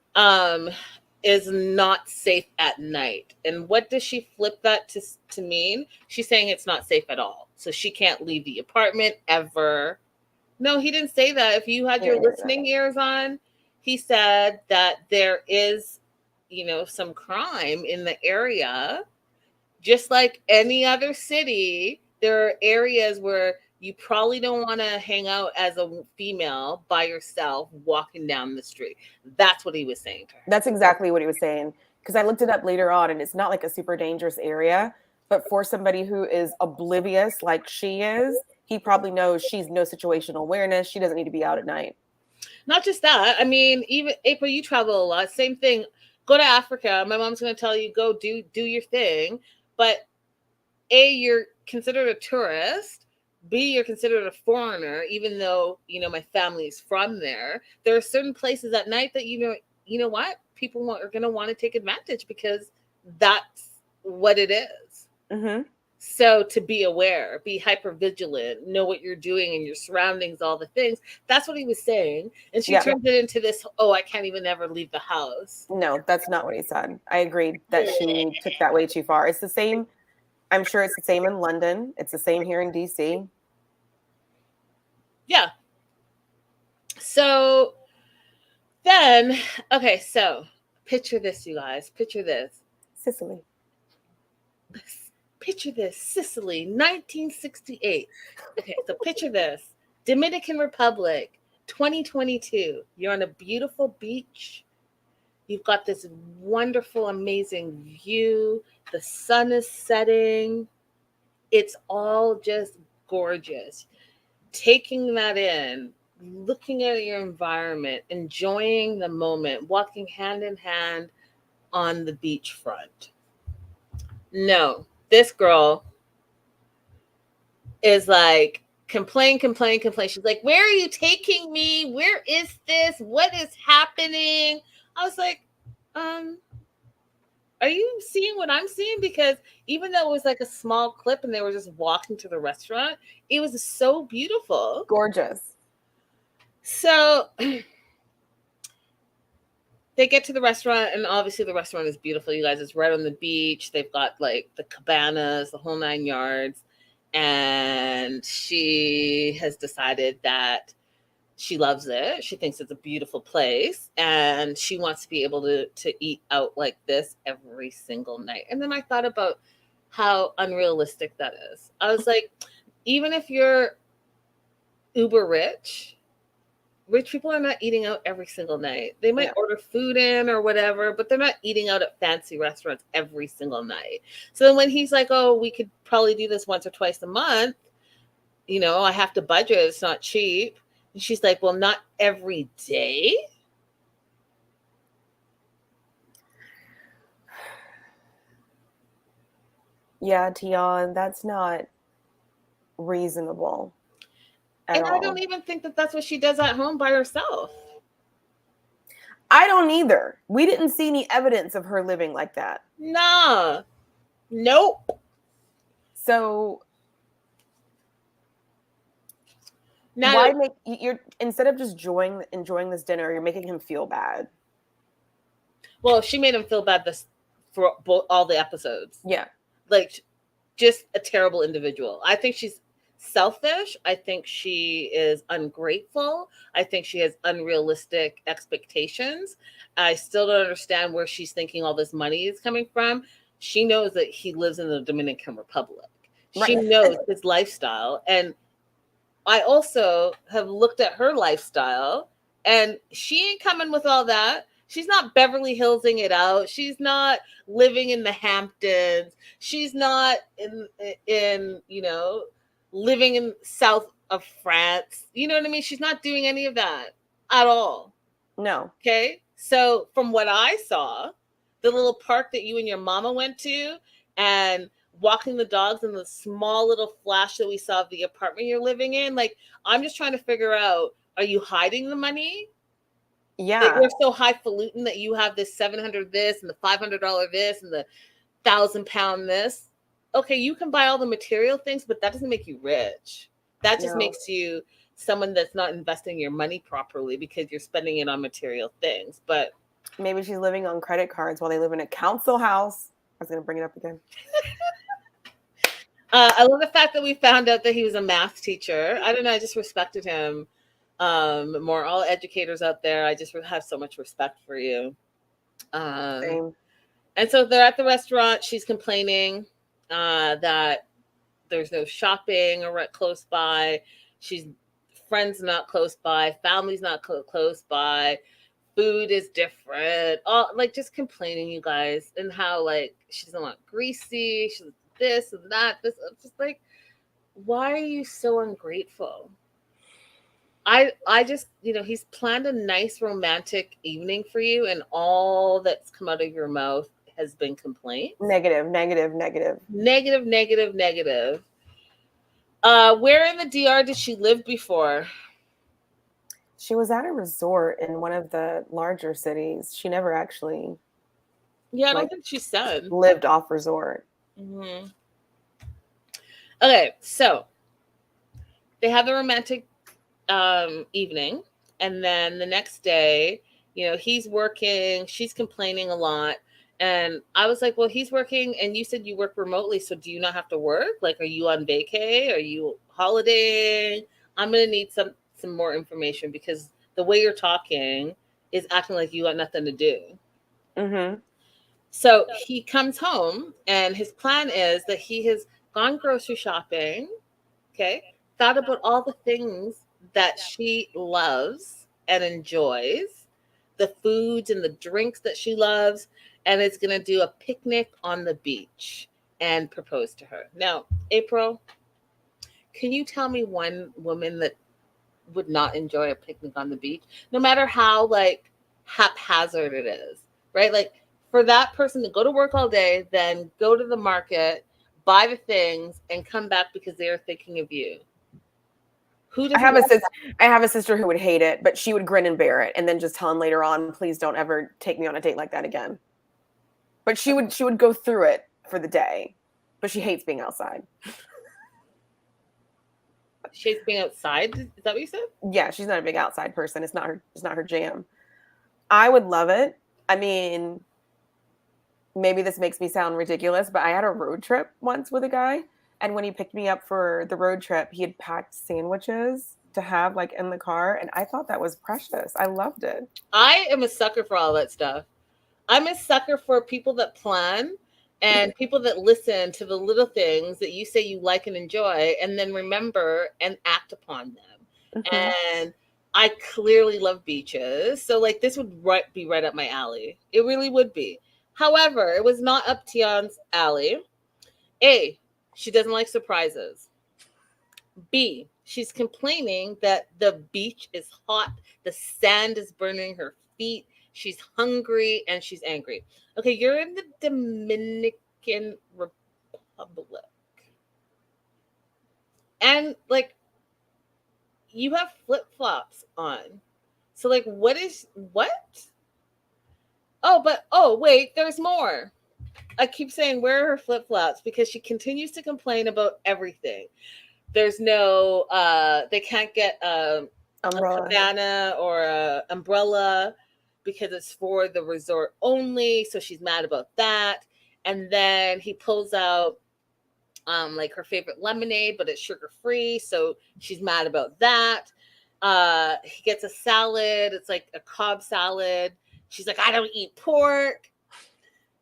Is not safe at night. And what does she flip that to mean? She's saying it's not safe at all. So she can't leave the apartment ever. No, he didn't say that. If you had your listening ears on, he said that there is, some crime in the area. Just like any other city, there are areas where you probably don't want to hang out as a female by yourself walking down the street. That's what he was saying to her. That's exactly what he was saying. Because I looked it up later on, and it's not like a super dangerous area. But for somebody who is oblivious like she is, he probably knows she's no situational awareness. She doesn't need to be out at night. Not just that. I mean, even April, you travel a lot. Same thing. Go to Africa. My mom's going to tell you, go do your thing. But A, you're considered a tourist. B, you're considered a foreigner, even though, my family's from there. There are certain places at night that, you know what? People are going to want to take advantage because that's what it is. Mm-hmm. So to be aware, be hyper vigilant, know what you're doing and your surroundings, all the things. That's what he was saying. And she turned it into this, I can't even ever leave the house. No, that's not what he said. I agreed that she took that way too far. It's the same. I'm sure it's the same in London. It's the same here in DC. Yeah. So then, okay, so picture this, you guys. Picture this. Sicily. Picture this. Sicily, 1968. Okay, so picture this. Dominican Republic, 2022. You're on a beautiful beach. You've got this wonderful, amazing view. The sun is setting. It's all just gorgeous. Taking that in, looking at your environment, enjoying the moment, walking hand in hand on the beachfront. No, this girl is like complain. She's like, "Where are you taking me? Where is this? What is happening?" I was like, um, are you seeing what I'm seeing? Because even though it was like a small clip and they were just walking to the restaurant, it was so beautiful. Gorgeous. So they get to the restaurant, and obviously the restaurant is beautiful, you guys. It's right on the beach. They've got like the cabanas, the whole 9 yards. And she has decided that she loves it. She thinks it's a beautiful place, and she wants to be able to eat out like this every single night. And then I thought about how unrealistic that is. I was like, even if you're uber rich people are not eating out every single night. They might order food in or whatever, but they're not eating out at fancy restaurants every single night. So then when he's like, "Oh, we could probably do this once or twice a month, I have to budget. It's not cheap." And she's like, "Well, not every day." Yeah, Tion, that's not reasonable at all. I don't even think that that's what she does at home by herself. I don't either. We didn't see any evidence of her living like that. Nah. Nope. So now, why make you're instead of just enjoying this dinner, you're making him feel bad. Well, she made him feel bad for all the episodes. Yeah. Like, just a terrible individual. I think she's selfish. I think she is ungrateful. I think she has unrealistic expectations. I still don't understand where she's thinking all this money is coming from. She knows that he lives in the Dominican Republic. Right. She knows his lifestyle. And I also have looked at her lifestyle, and she ain't coming with all that. She's not Beverly Hillsing it out. She's not living in the Hamptons. She's not in living in south of France. You know what I mean? She's not doing any of that at all. No. Okay? So from what I saw, the little park that you and your mama went to, and walking the dogs in the small little flash that we saw of the apartment you're living in, like, I'm just trying to figure out, are you hiding the money? Yeah. Like, you're so highfalutin that you have this $700 this and the $500 this and the £1,000 this. Okay, you can buy all the material things, but that doesn't make you rich. That just makes you someone that's not investing your money properly because you're spending it on material things. But maybe she's living on credit cards while they live in a council house. I was going to bring it up again. I love the fact that we found out that he was a math teacher. I don't know. I just respected him more. All educators out there, I just have so much respect for you. Same. And so they're at the restaurant. She's complaining that there's no shopping or close by. She's friends not close by. Family's not close by. Food is different. All like just complaining, you guys, and how like she doesn't want greasy. She's this and that. This just like, why are you so ungrateful? I just, he's planned a nice romantic evening for you, and all that's come out of your mouth has been complaint. Negative. Where in the DR did she live before? She was at a resort in one of the larger cities. She never actually. Yeah, I don't think she said. Lived off resort. Mm-hmm. Okay, so they have the romantic evening, and then the next day, he's working. She's complaining a lot. And I was like, well, he's working, and you said you work remotely, so do you not have to work? Like, are you on vacay? Are you holidaying? I'm going to need some more information, because the way you're talking is acting like you got nothing to do. Mm-hmm. So he comes home, and his plan is that he has gone grocery shopping, okay, thought about all the things that she loves and enjoys, the foods and the drinks that she loves, and is going to do a picnic on the beach and propose to her. Now, April, can you tell me one woman that would not enjoy a picnic on the beach, no matter how like haphazard it is, right? Like for that person to go to work all day, then go to the market, buy the things, and come back because they are thinking of you. Who I doesn't have a want sis I have a sister who would hate it, but she would grin and bear it and then just tell him later on, please don't ever take me on a date like that again. But she would go through it for the day. But she hates being outside. She's being outside? Is that what you said? Yeah, she's not a big outside person. It's not her jam. I would love it. I mean, maybe this makes me sound ridiculous, but I had a road trip once with a guy, and when he picked me up for the road trip, he had packed sandwiches to have like in the car, and I thought that was precious. I loved it. I am a sucker for all that stuff. I'm a sucker for people that plan and people that listen to the little things that you say you like and enjoy and then remember and act upon them. Mm-hmm. And I clearly love beaches. So like this would be right up my alley. It really would be. However, it was not up Tion's alley. A, she doesn't like surprises. B, she's complaining that the beach is hot, the sand is burning her feet, she's hungry, and she's angry. Okay, you're in the Dominican Republic. And like you have flip-flops on. So like what? Oh wait, there's more. I keep saying where are her flip-flops because she continues to complain about everything. There's no they can't get a cabana or a umbrella because it's for the resort only, so she's mad about that. And then he pulls out like her favorite lemonade, but it's sugar free, so she's mad about that. He gets a salad, it's like a Cobb salad. She's like, I don't eat pork.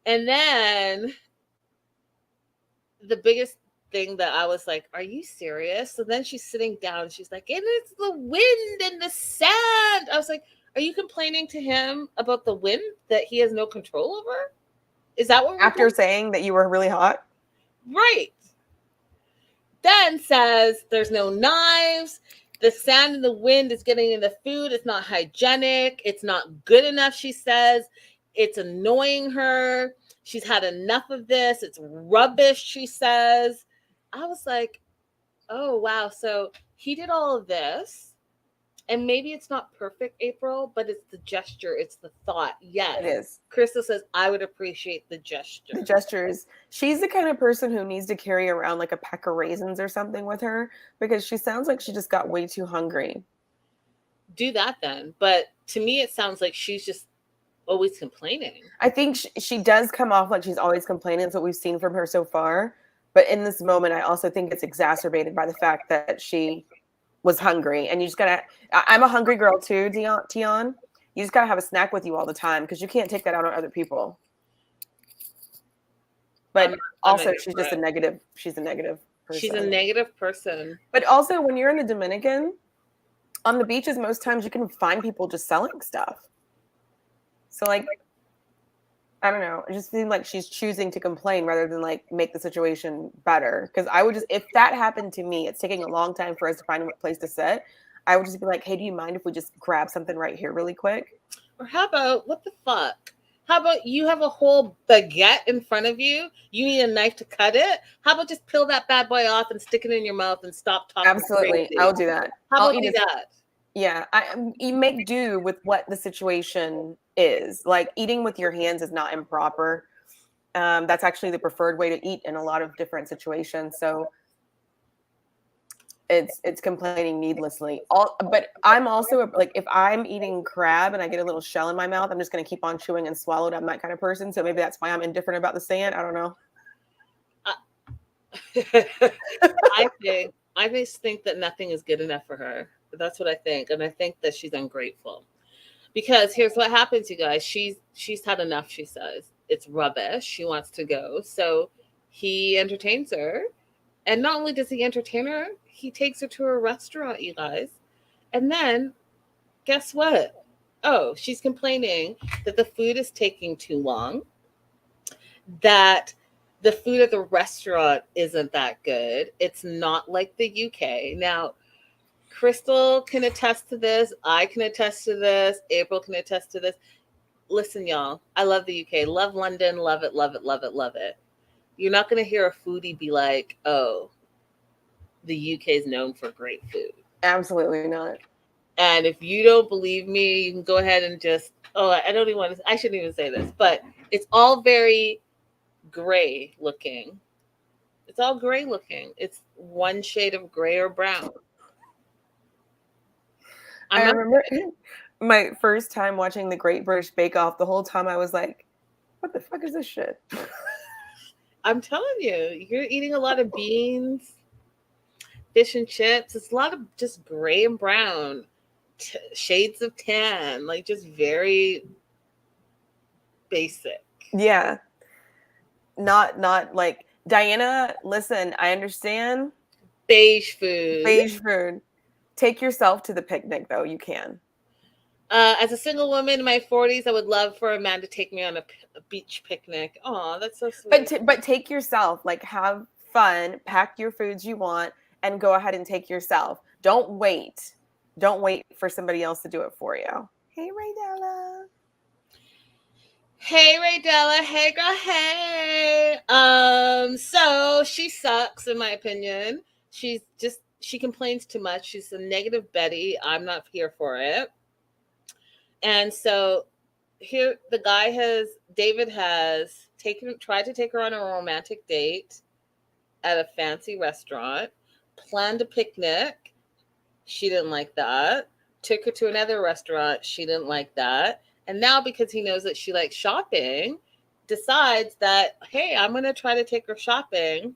And then the biggest thing that I was like, are you serious? So then she's sitting down. She's like, and it's the wind and the sand. I was like, are you complaining to him about the wind that he has no control over? Is that what we're after saying that you were really hot? Right. Then says there's no knives. The sand and the wind is getting in the food. It's not hygienic. It's not good enough, she says. It's annoying her. She's had enough of this. It's rubbish, she says. I was like, oh, wow. So he did all of this. And maybe it's not perfect, April, but it's the gesture. It's the thought. Yes. It is. Crystal says, I would appreciate the gesture. The gestures. She's the kind of person who needs to carry around like a pack of raisins or something with her because she sounds like she just got way too hungry. Do that then. But to me, it sounds like she's just always complaining. I think she does come off like she's always complaining. That's what we've seen from her so far. But in this moment, I also think it's exacerbated by the fact that she was hungry. And you just gotta, I'm a hungry girl too, Tion. You just gotta have a snack with you all the time because you can't take that out on other people. But also she's just a negative. She's a negative person. She's a negative person. But also when you're in the Dominican, on the beaches, most times you can find people just selling stuff. So like, I don't know. It just seems like she's choosing to complain rather than like make the situation better. Because I would just, if that happened to me, it's taking a long time for us to find a place to sit. I would just be like, hey, do you mind if we just grab something right here really quick? Or how about, what the fuck? How about you have a whole baguette in front of you? You need a knife to cut it? How about just peel that bad boy off and stick it in your mouth and stop talking? Absolutely. I'll do that. How about do that? Yeah. You make do with what the situation is. Like eating with your hands is not improper. That's actually the preferred way to eat in a lot of different situations. So it's complaining needlessly. But I'm also like, if I'm eating crab and I get a little shell in my mouth, I'm just going to keep on chewing and swallow it. I'm that kind of person. So maybe that's why I'm indifferent about the sand. I don't know. I just think that nothing is good enough for her. That's what I think. And I think that she's ungrateful. Because here's what happens, you guys. She's had enough, she says. It's rubbish. She wants to go. So he entertains her. And not only does he entertain her, he takes her to a restaurant, you guys. And then, guess what? Oh, she's complaining that the food is taking too long. That the food at the restaurant isn't that good. It's not like the UK. Now, Crystal can attest to this. I can attest to this. April can attest to this. Listen, y'all, I love the UK. Love London. Love it, love it, love it, love it. You're not going to hear a foodie be like, oh, the UK is known for great food. Absolutely not. And if you don't believe me, you can go ahead and just, oh, I don't even want to, I shouldn't even say this, but it's all very gray looking. It's all gray looking. It's one shade of gray or brown. I remember my first time watching the Great British Bake Off. The whole time I was like, what the fuck is this shit? I'm telling you, you're eating a lot of beans, fish and chips. It's a lot of just gray and brown, shades of tan, like just very basic. Yeah. Not like Diana, listen, I understand. Beige food. Beige food. Take yourself to the picnic, though. You can. As a single woman in my 40s, I would love for a man to take me on a beach picnic. Oh, that's so sweet. But take yourself. Like, have fun. Pack your foods you want, and go ahead and take yourself. Don't wait. Don't wait for somebody else to do it for you. Hey, Raydella. Hey, Raydella. Hey, girl. Hey. So she sucks, in my opinion. She complains too much. She's a negative Betty. I'm not here for it. And so here David has tried to take her on a romantic date at a fancy restaurant, planned a picnic. She didn't like that. Took her to another restaurant. She didn't like that. And now, because he knows that she likes shopping, decides that, hey, I'm going to try to take her shopping.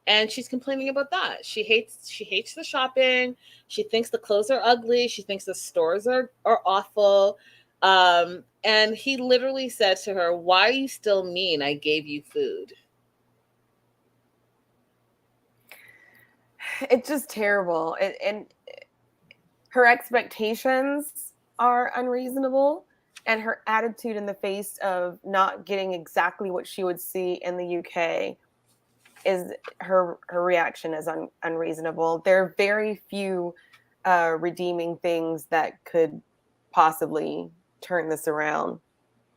And she's complaining about that. She hates the shopping. She thinks the clothes are ugly. She thinks the stores are awful. And he literally said to her, why are you still mean? I gave you food. It's just terrible. And her expectations are unreasonable. And her attitude in the face of not getting exactly what she would see in the UK is her reaction is unreasonable. There are very few redeeming things that could possibly turn this around.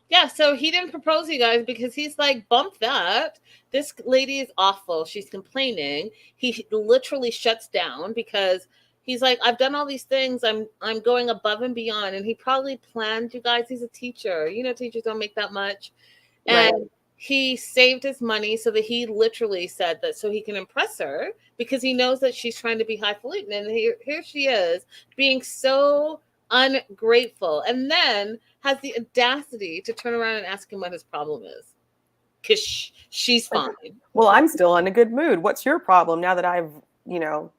Yeah, so he didn't propose, you guys, because he's like, bump that. This lady is awful. She's complaining. He literally shuts down because he's like, I've done all these things. I'm going above and beyond. And he probably planned, you guys, he's a teacher. You know, teachers don't make that much. And right. He saved his money so that he literally said that so he can impress her because he knows that she's trying to be highfalutin. And here she is being so ungrateful, and then has the audacity to turn around and ask him what his problem is because she's fine. Well, I'm still in a good mood. What's your problem now that I've,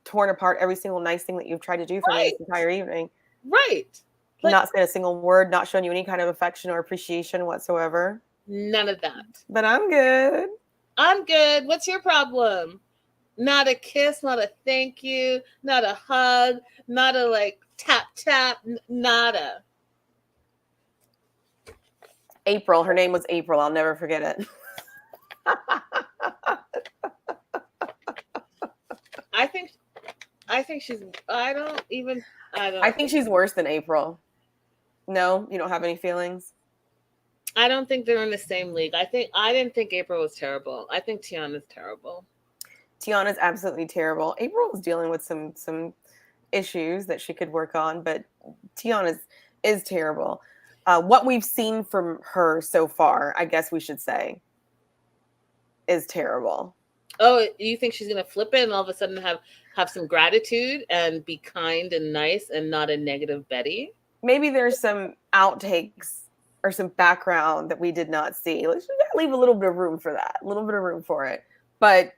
torn apart every single nice thing that you've tried to do for me this entire evening? Right. Not saying a single word, not showing you any kind of affection or appreciation whatsoever. None of that. But I'm good. I'm good. What's your problem? Not a kiss, not a thank you, not a hug, not a tap, nada. April. Her name was April. I'll never forget it. I think she's, I think she's worse than April. No, you don't have any feelings? I don't think they're in the same league. I didn't think April was terrible. I think Tiana's terrible. Tiana's absolutely terrible. April is dealing with some issues that she could work on, but Tiana is terrible. What we've seen from her so far, I guess we should say, is terrible. Oh, you think she's gonna flip it and all of a sudden have some gratitude and be kind and nice and not a negative Betty? Maybe there's some outtakes or some background that we did not see. Let's leave a little bit of room for that, a little bit of room for it. But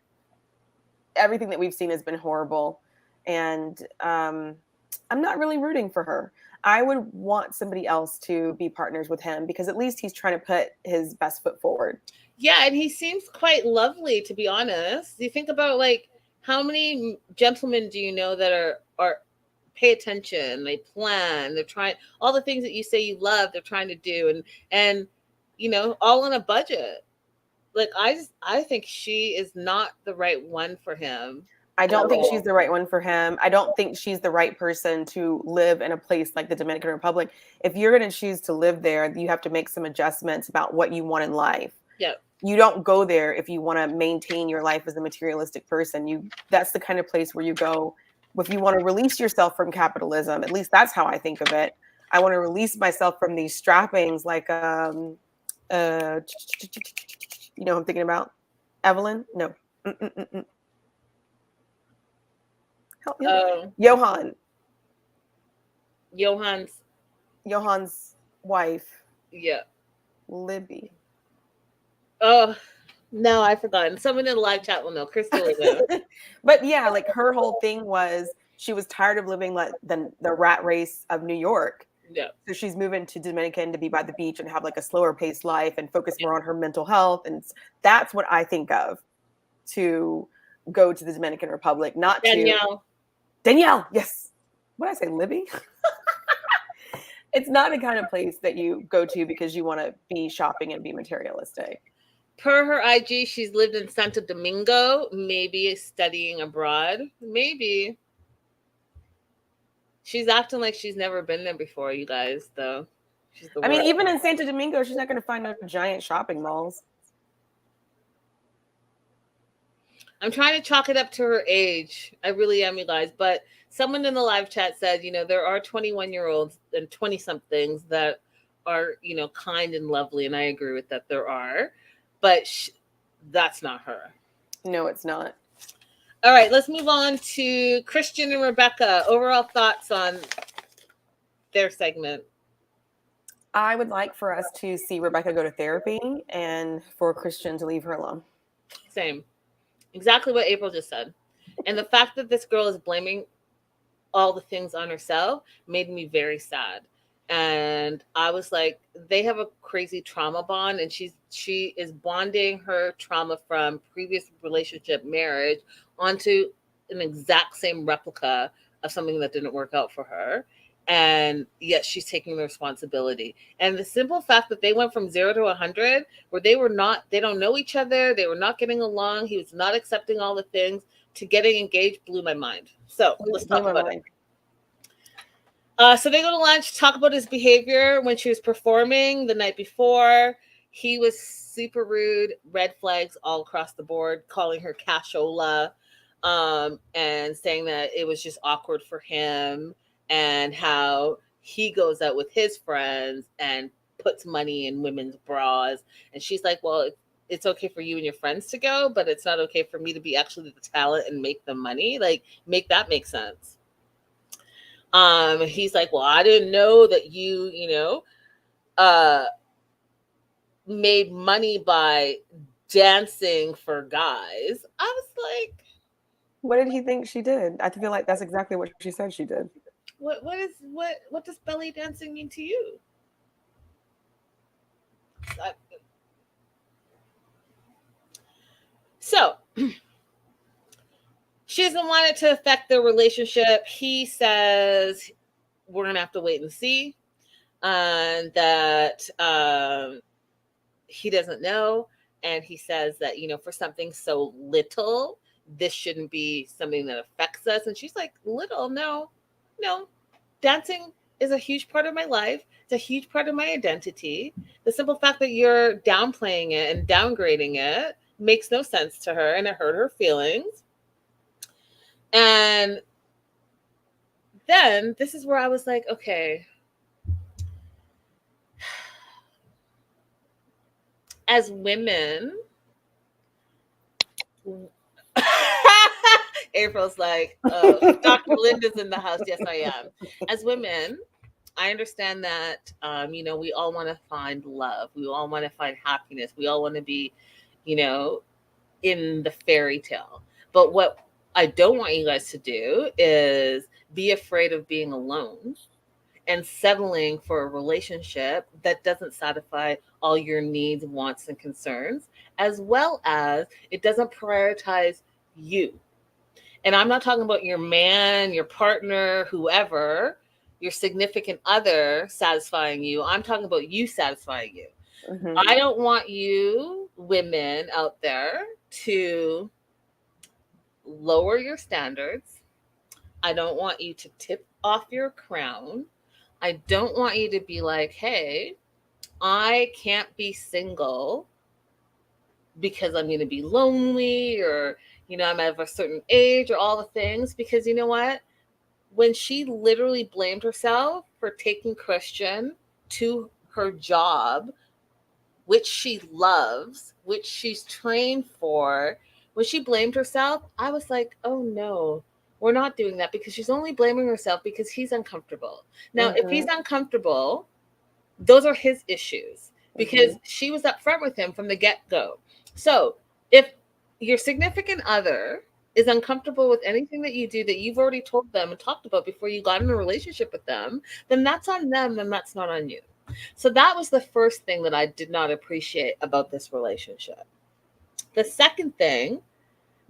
everything that we've seen has been horrible. And I'm not really rooting for her. I would want somebody else to be partners with him because at least he's trying to put his best foot forward. Yeah, and he seems quite lovely, to be honest. You think about how many gentlemen do you know that are pay attention, they plan, they're trying all the things that you say you love, they're trying to do, and all on a budget. I think she is not the right one for him. I don't at think she's all. the right one for him. I don't think she's the right person to live in a place like the Dominican Republic. If you're going to choose to live there, you have to make some adjustments about what you want in life. Yeah. You don't go there if you want to maintain your life as a materialistic person. That's the kind of place where you go if you want to release yourself from capitalism. At least that's how I think of it. I want to release myself from these strappings like you know who I'm thinking about? Evelyn? No. Help me. Johan's wife, Yeah. Libby. Oh, no, I've forgotten. Someone in the live chat will know. Crystal will know. But yeah, like her whole thing was she was tired of living like the rat race of New York. Yeah. So she's moving to Dominican to be by the beach and have like a slower paced life and focus more on her mental health. And that's what I think of to go to the Dominican Republic, not Danielle. Yes. What did I say, Libby? It's not a kind of place that you go to because you want to be shopping and be materialistic. Per her IG, she's lived in Santo Domingo, maybe studying abroad. Maybe. She's acting like she's never been there before, you guys, though. I mean, even in Santo Domingo, she's not going to find no giant shopping malls. I'm trying to chalk it up to her age. I really am, you guys. But someone in the live chat said, there are 21-year-olds and 20-somethings that are, kind and lovely. And I agree with that. There are. But that's not her. No, it's not. All right, let's move on to Christian and Rebecca. Overall thoughts on their segment. I would like for us to see Rebecca go to therapy and for Christian to leave her alone. Same. Exactly what April just said. And the fact that this girl is blaming all the things on herself made me very sad. And I was like, they have a crazy trauma bond, and she is bonding her trauma from previous relationship, marriage, onto an exact same replica of something that didn't work out for her. And yet she's taking the responsibility. And the simple fact that they went from 0 to 100, where they don't know each other, they were not getting along, he was not accepting all the things, to getting engaged blew my mind. So let's talk about it. So they go to lunch, talk about his behavior when she was performing the night before. He was super rude, red flags all across the board, calling her cashola, and saying that it was just awkward for him, and how he goes out with his friends and puts money in women's bras. And she's like, well, it's okay for you and your friends to go, but it's not okay for me to be actually the talent and make the money. Like, make that make sense. He's like, well, I didn't know that you made money by dancing for guys. I was like, what did he think she did? I feel like that's exactly what she said she did. What does belly dancing mean to you? So she doesn't want it to affect their relationship. He says we're gonna have to wait and see, and that he doesn't know. And he says that for something so little, this shouldn't be something that affects us. And she's like, little? No. Dancing is a huge part of my life. It's a huge part of my identity. The simple fact that you're downplaying it and downgrading it makes no sense to her, and it hurt her feelings. And then this is where I was like, okay, as women, April's like, Dr. Linda's in the house. Yes, I am. As women, I understand that, we all want to find love. We all want to find happiness. We all want to be, in the fairy tale. But what I don't want you guys to do is be afraid of being alone and settling for a relationship that doesn't satisfy all your needs, wants, and concerns, as well as it doesn't prioritize you. And I'm not talking about your man, your partner, whoever, your significant other satisfying you. I'm talking about you satisfying you. Mm-hmm. I don't want you women out there to lower your standards. I don't want you to tip off your crown. I don't want you to be like, hey, I can't be single because I'm going to be lonely, or, I'm of a certain age, or all the things. Because you know what? When she literally blamed herself for taking Christian to her job, which she loves, which she's trained for, when she blamed herself, I was like, oh no, we're not doing that, because she's only blaming herself because he's uncomfortable. Now, if he's uncomfortable, those are his issues, because she was upfront with him from the get-go. So if your significant other is uncomfortable with anything that you do that you've already told them and talked about before you got in a relationship with them, then that's on them and that's not on you. So that was the first thing that I did not appreciate about this relationship. The second thing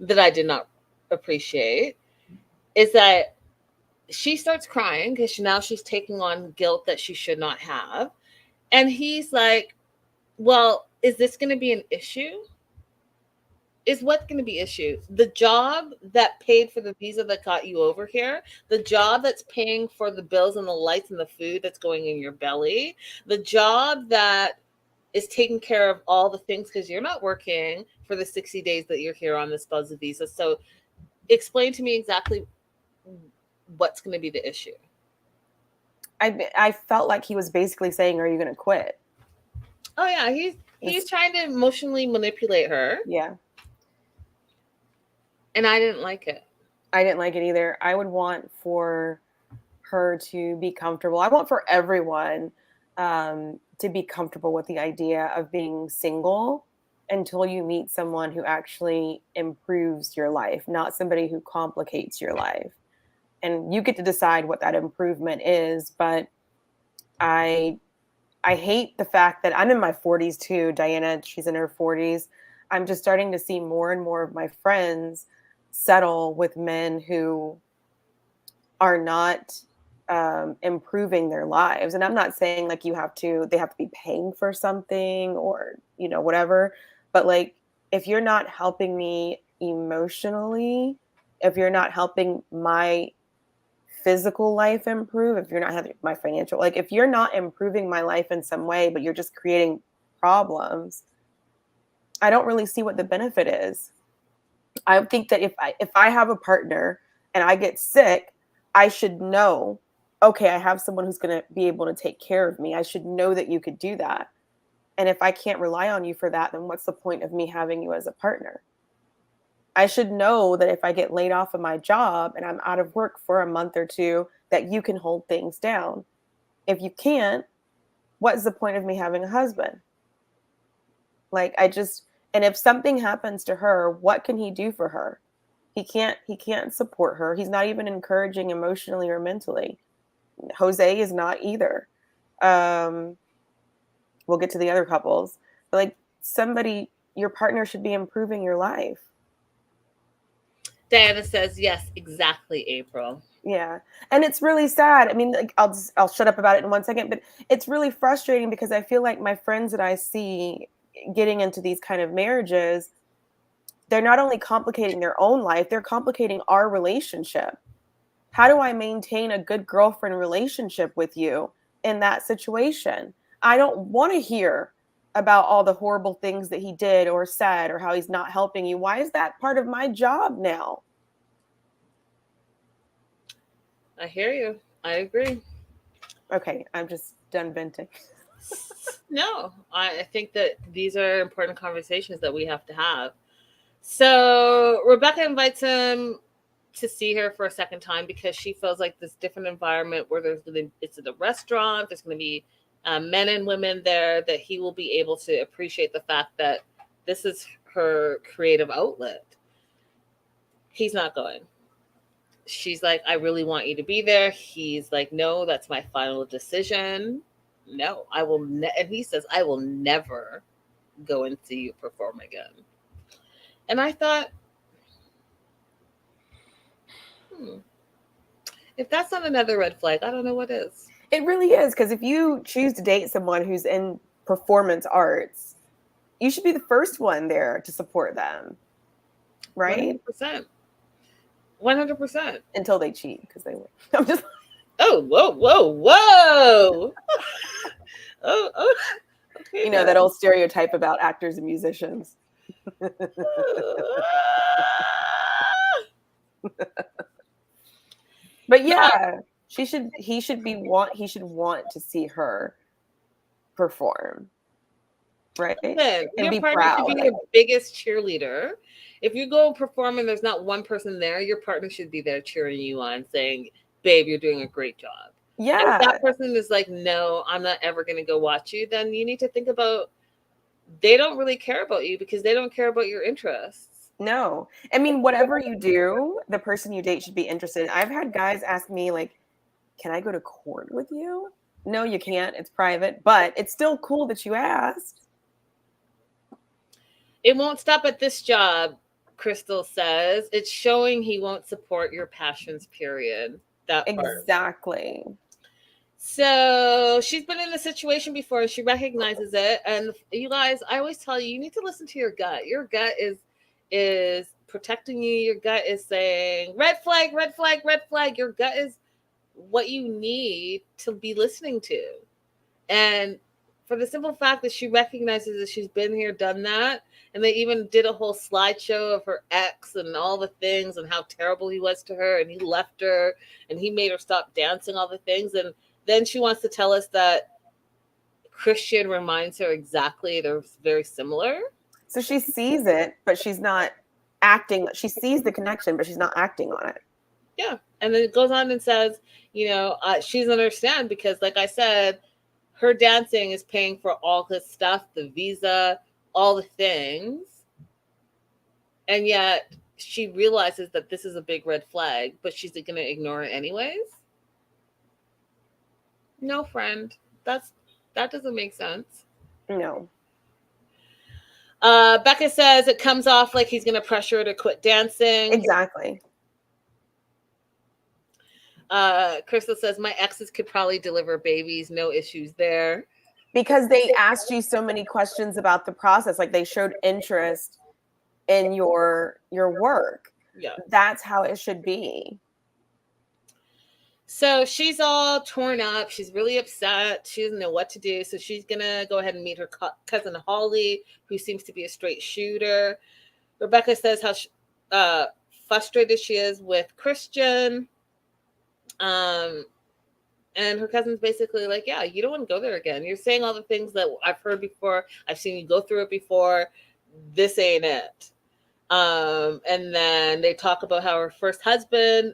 that I did not appreciate is that she starts crying because now she's taking on guilt that she should not have. And he's like, well, is this going to be an issue? Is what's going to be issue? The job that paid for the visa that got you over here, the job that's paying for the bills and the lights and the food that's going in your belly, the job that is taking care of all the things, because you're not working for the 60 days that you're here on this spousal visa. So explain to me exactly what's going to be the issue. I felt like he was basically saying, are you going to quit? Oh yeah, he's trying to emotionally manipulate her. Yeah. And I didn't like it. I didn't like it either. I would want for her to be comfortable. I want for everyone to be comfortable with the idea of being single until you meet someone who actually improves your life, not somebody who complicates your life. And you get to decide what that improvement is. But I hate the fact that I'm in my 40s too. Diana, she's in her 40s. I'm just starting to see more and more of my friends settle with men who are not improving their lives. And I'm not saying like they have to be paying for something or, whatever. But like, if you're not helping me emotionally, if you're not helping my physical life improve, if you're not having my financial, like if you're not improving my life in some way, but you're just creating problems, I don't really see what the benefit is. I think that if I have a partner and I get sick, I should know, okay, I have someone who's going to be able to take care of me. I should know that you could do that. And if I can't rely on you for that, then what's the point of me having you as a partner? I should know that if I get laid off of my job and I'm out of work for a month or two, that you can hold things down. If you can't, what's the point of me having a husband? Like, and if something happens to her, what can he do for her? He can't support her. He's not even encouraging emotionally or mentally. Jose is not either. We'll get to the other couples, but like your partner should be improving your life. Diana says, yes, exactly, April. Yeah. And it's really sad. I mean, like, I'll shut up about it in 1 second, but it's really frustrating because I feel like my friends that I see getting into these kind of marriages, they're not only complicating their own life, they're complicating our relationship. How do I maintain a good girlfriend relationship with you in that situation? I don't want to hear about all the horrible things that he did or said or how he's not helping you. Why is that part of my job now? I hear you. I agree. Okay, I'm just done venting. No, I think that these are important conversations that we have to have. So Rebecca invites him to see her for a second time because she feels like this different environment where it's at a restaurant, there's going to be men and women there, that he will be able to appreciate the fact that this is her creative outlet. He's not going. She's like, I really want you to be there. He's like, no, that's my final decision. No, I will. And he says, I will never go and see you perform again. And I thought, if that's not another red flag, I don't know what is. It really is, because if you choose to date someone who's in performance arts, you should be the first one there to support them, right? 100%. 100%. Until they cheat, because they win. I'm just. Oh, whoa, whoa, whoa. Oh, okay. You know, that old stereotype about actors and musicians. But yeah, he should want to see her perform, right? Listen, And your be partner should proud. be your biggest cheerleader. If you go perform and there's not one person there, your partner should be there cheering you on, saying, "Babe, you're doing a great job." Yeah. And if that person is like, "No, I'm not ever going to go watch you," then you need to think about they don't really care about you because they don't care about your interests. No. I mean, whatever you do, the person you date should be interested. I've had guys ask me, like, can I go to court with you? No, you can't. It's private, but it's still cool that you asked. It won't stop at this job, Crystal says. It's showing he won't support your passions, period. That part. Exactly. So she's been in a situation before and she recognizes it. And you guys, I always tell you, you need to listen to your gut. Your gut is protecting you. Your gut is saying red flag, red flag, red flag. Your gut is what you need to be listening to. And for the simple fact that she recognizes that she's been here, done that, and they even did a whole slideshow of her ex and all the things and how terrible he was to her, and he left her and he made her stop dancing, all the things. And then she wants to tell us that Christian reminds her exactly, they're very similar. So she sees it, but she's not acting. She sees the connection, but she's not acting on it. Yeah. And then it goes on and says, she doesn't understand because, like I said, her dancing is paying for all his stuff, the visa, all the things. And yet she realizes that this is a big red flag, but she's going to ignore it anyways. No, friend. That doesn't make sense. No. Becca says it comes off like he's going to pressure her to quit dancing. Exactly. Crystal says my exes could probably deliver babies, no issues there. Because they asked you so many questions about the process, like they showed interest in your work. Yeah. That's how it should be. So she's all torn up. She's really upset. She doesn't know what to do. So she's going to go ahead and meet her cousin Holly, who seems to be a straight shooter. Rebecca says how frustrated she is with Christian. And her cousin's basically like, yeah, you don't want to go there again. You're saying all the things that I've heard before. I've seen you go through it before. This ain't it. And then they talk about how her first husband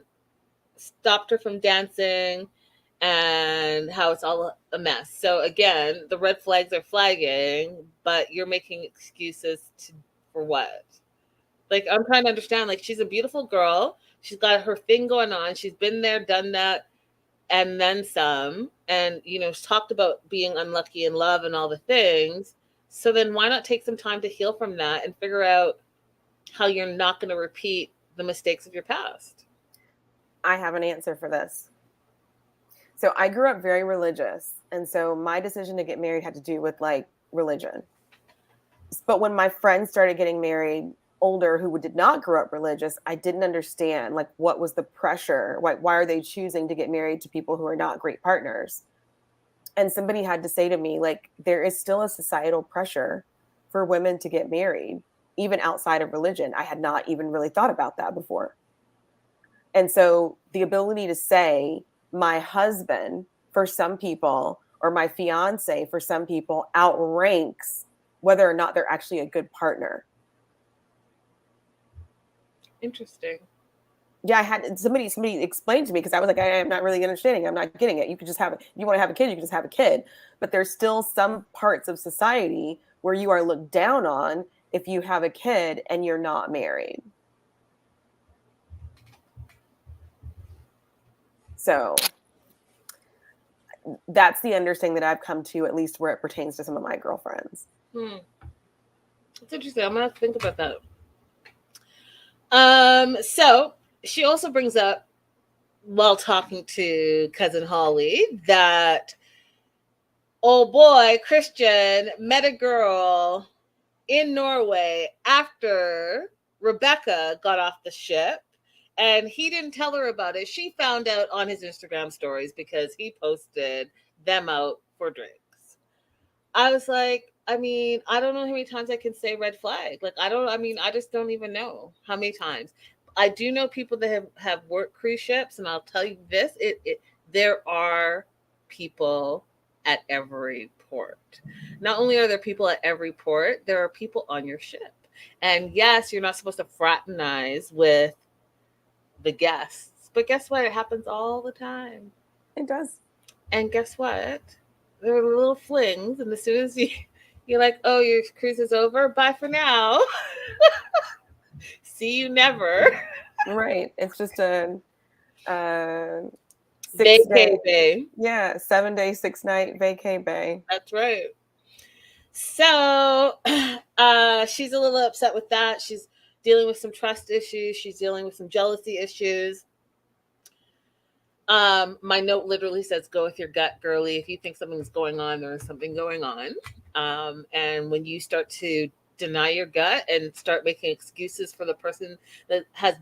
stopped her from dancing and how it's all a mess. So again, the red flags are flagging, but you're making excuses for what? Like, I'm trying to understand, like, she's a beautiful girl. She's got her thing going on. She's been there, done that, and then some. And, talked about being unlucky in love and all the things. So then why not take some time to heal from that and figure out how you're not going to repeat the mistakes of your past? I have an answer for this. So I grew up very religious. And so my decision to get married had to do with like religion. But when my friends started getting married older who did not grow up religious, I didn't understand like what was the pressure. Why are they choosing to get married to people who are not great partners? And somebody had to say to me, like, there is still a societal pressure for women to get married, even outside of religion. I had not even really thought about that before. And so the ability to say my husband for some people or my fiance for some people outranks whether or not they're actually a good partner. Interesting. Yeah, I had somebody explained to me because I was like, I'm not really understanding. I'm not getting it. You could just you want to have a kid, you can just have a kid. But there's still some parts of society where you are looked down on if you have a kid and you're not married. So that's the understanding that I've come to, at least where it pertains to some of my girlfriends. It's interesting. I'm gonna have to think about that. So she also brings up, while talking to cousin Holly, that oh boy, Christian met a girl in Norway after Rebecca got off the ship, And he didn't tell her about it. She found out on his Instagram stories because he posted them out for drinks. I was like, I mean, I don't know how many times I can say red flag. Like, I just don't even know how many times. I do know people that have worked cruise ships, and I'll tell you this, there are people at every port. Not only are there people at every port, there are people on your ship. And yes, you're not supposed to fraternize with the guests, but guess what? It happens all the time. It does. And guess what? There are little flings, and as soon as you're like, oh, your cruise is over, bye for now. See you never. Right. It's just a 6 day. Vacay. Yeah, 7 day, 6 night vacay bay. That's right. So she's a little upset with that. She's dealing with some trust issues. She's dealing with some jealousy issues. My note literally says, go with your gut, girly. If you think something's going on, there's something going on. And when you start to deny your gut and start making excuses for the person that has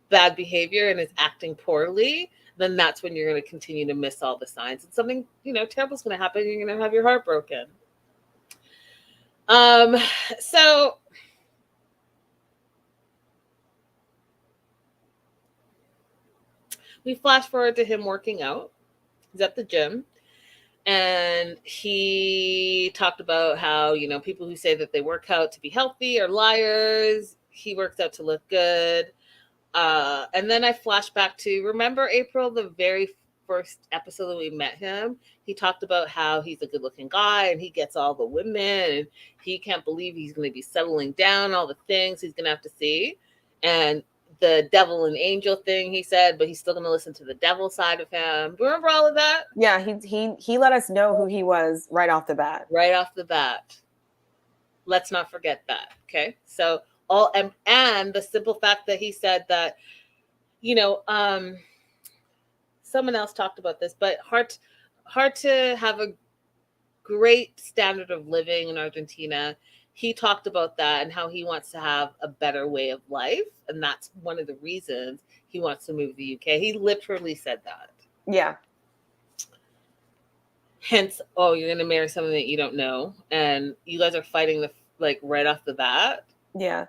bad behavior and is acting poorly, then that's when you're going to continue to miss all the signs. And something, terrible is going to happen. You're going to have your heart broken. So we flash forward to him working out. He's at the gym. And he talked about how, people who say that they work out to be healthy are liars. He works out to look good. And then I flash back to, remember, April, the very first episode that we met him? He talked about how he's a good looking guy and he gets all the women and he can't believe he's going to be settling down, all the things he's going to have to see. And the devil and angel thing he said, but he's still going to listen to the devil side of him. Remember all of that? Yeah, he let us know who he was right off the bat. Right off the bat. Let's not forget that. Okay. So and the simple fact that he said that, someone else talked about this, but hard to have a great standard of living in Argentina. He talked about that and how he wants to have a better way of life. And that's one of the reasons he wants to move to the UK. He literally said that. Yeah. Hence, oh, you're going to marry someone that you don't know. And you guys are fighting right off the bat. Yeah.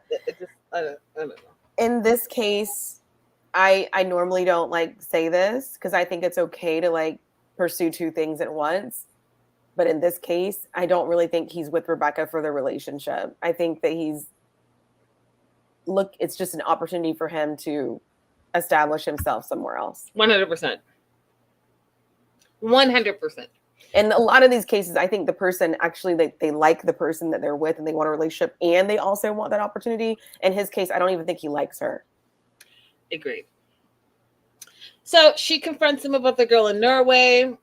I don't know. In this case, I normally don't say this because I think it's okay to pursue two things at once. But in this case, I don't really think he's with Rebecca for the relationship. I think that it's just an opportunity for him to establish himself somewhere else. 100%. 100%. In a lot of these cases, I think the person actually, they like the person that they're with and they want a relationship and they also want that opportunity. In his case, I don't even think he likes her. Agreed. So she confronts him about the girl in Norway.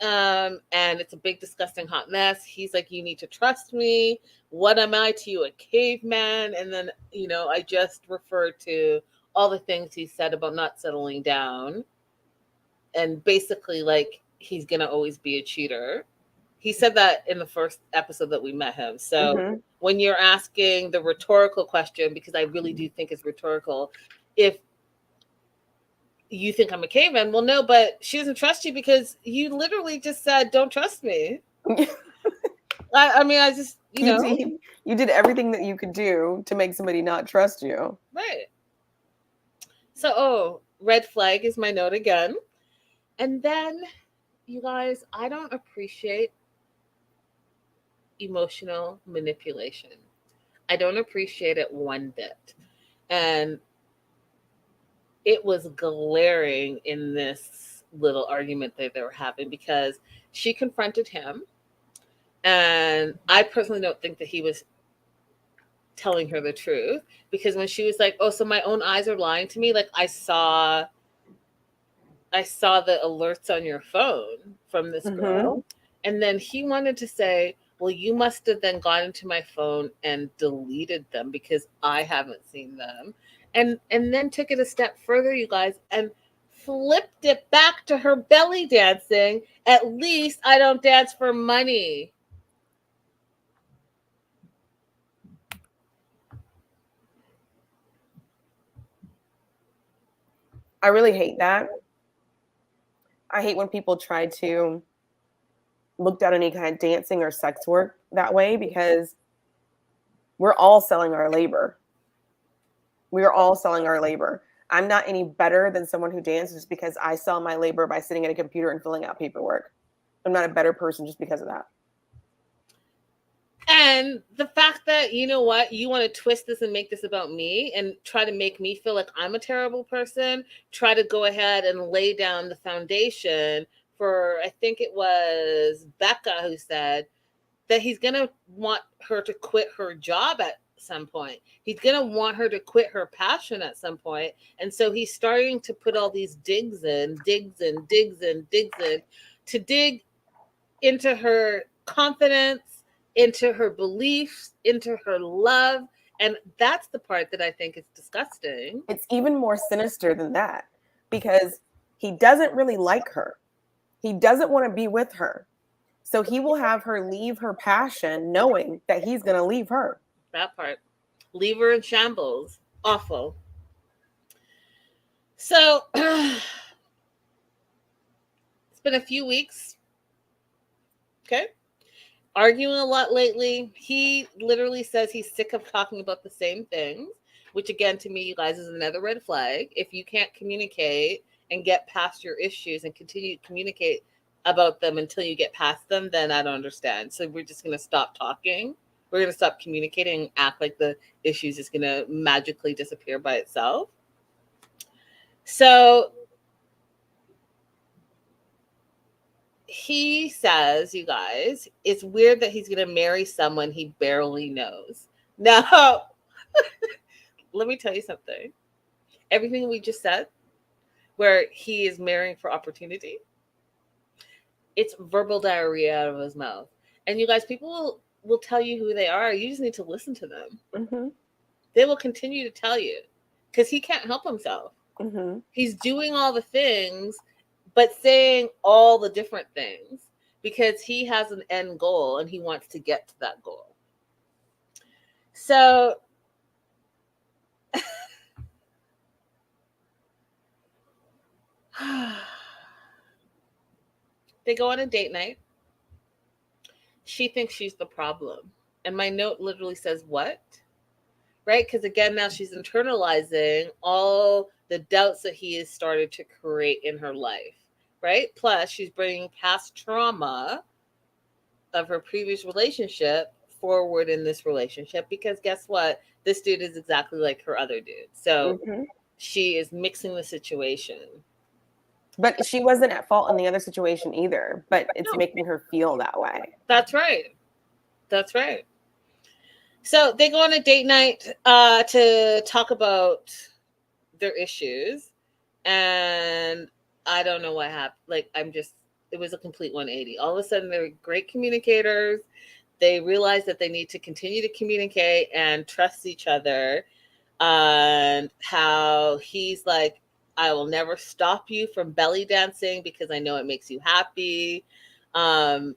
And it's a big, disgusting, hot mess. He's like, you need to trust me. What am I to you, a caveman? And then, I just referred to all the things he said about not settling down. And basically, he's going to always be a cheater. He said that in the first episode that we met him. So when you're asking the rhetorical question, because I really do think it's rhetorical, if you think I'm a caveman, well, no, but she doesn't trust you because you literally just said, don't trust me. I just, you did everything that you could do to make somebody not trust you. Right. So, red flag is my note again. And then, you guys, I don't appreciate emotional manipulation. I don't appreciate it one bit. And it was glaring in this little argument that they were having because she confronted him. And I personally don't think that he was telling her the truth, because when she was like, oh, so my own eyes are lying to me. I saw the alerts on your phone from this girl. And then he wanted to say, well, you must have then gone into my phone and deleted them because I haven't seen them. And then took it a step further, you guys, and flipped it back to her belly dancing. At least I don't dance for money. I really hate that. I hate when people try to look down any kind of dancing or sex work that way, because we're all selling our labor. We are all selling our labor. I'm not any better than someone who dances because I sell my labor by sitting at a computer and filling out paperwork. I'm not a better person just because of that. And the fact that, you know what, you want to twist this and make this about me and try to make me feel like I'm a terrible person, try to go ahead and lay down the foundation for, I think it was Becca who said that he's going to want her to quit her job at some point. He's going to want her to quit her passion at some point. And so he's starting to put all these digs in to dig into her confidence, into her beliefs, into her love. And that's the part that I think is disgusting. It's even more sinister than that, because he doesn't really like her. He doesn't want to be with her. So he will have her leave her passion knowing that he's going to leave her. That part. Leave her in shambles. Awful. So it's been a few weeks. Okay. Arguing a lot lately. He literally says he's sick of talking about the same things, which again, to me, you guys, is another red flag. If you can't communicate and get past your issues and continue to communicate about them until you get past them, then I don't understand. So we're just going to stop talking. We're going to stop communicating and act like the issues is going to magically disappear by itself. So he says, you guys, it's weird that he's going to marry someone he barely knows. Now, let me tell you something. Everything we just said, where he is marrying for opportunity, it's verbal diarrhea out of his mouth. And you guys, people will tell you who they are. You just need to listen to them. Mm-hmm. They will continue to tell you because he can't help himself. Mm-hmm. He's doing all the things, but saying all the different things because he has an end goal and he wants to get to that goal. So they go on a date night. She thinks she's the problem. And my note literally says, what? Right? Because again, now she's internalizing all the doubts that he has started to create in her life. Right? Plus, she's bringing past trauma of her previous relationship forward in this relationship because guess what? This dude is exactly like her other dude. So she is mixing the situation. But she wasn't at fault in the other situation either, but it's making her feel that way. That's right. That's right. So they go on a date night to talk about their issues. And I don't know what happened. Like, it was a complete 180. All of a sudden, they're great communicators. They realize that they need to continue to communicate and trust each other. And how he's like, I will never stop you from belly dancing because I know it makes you happy. And,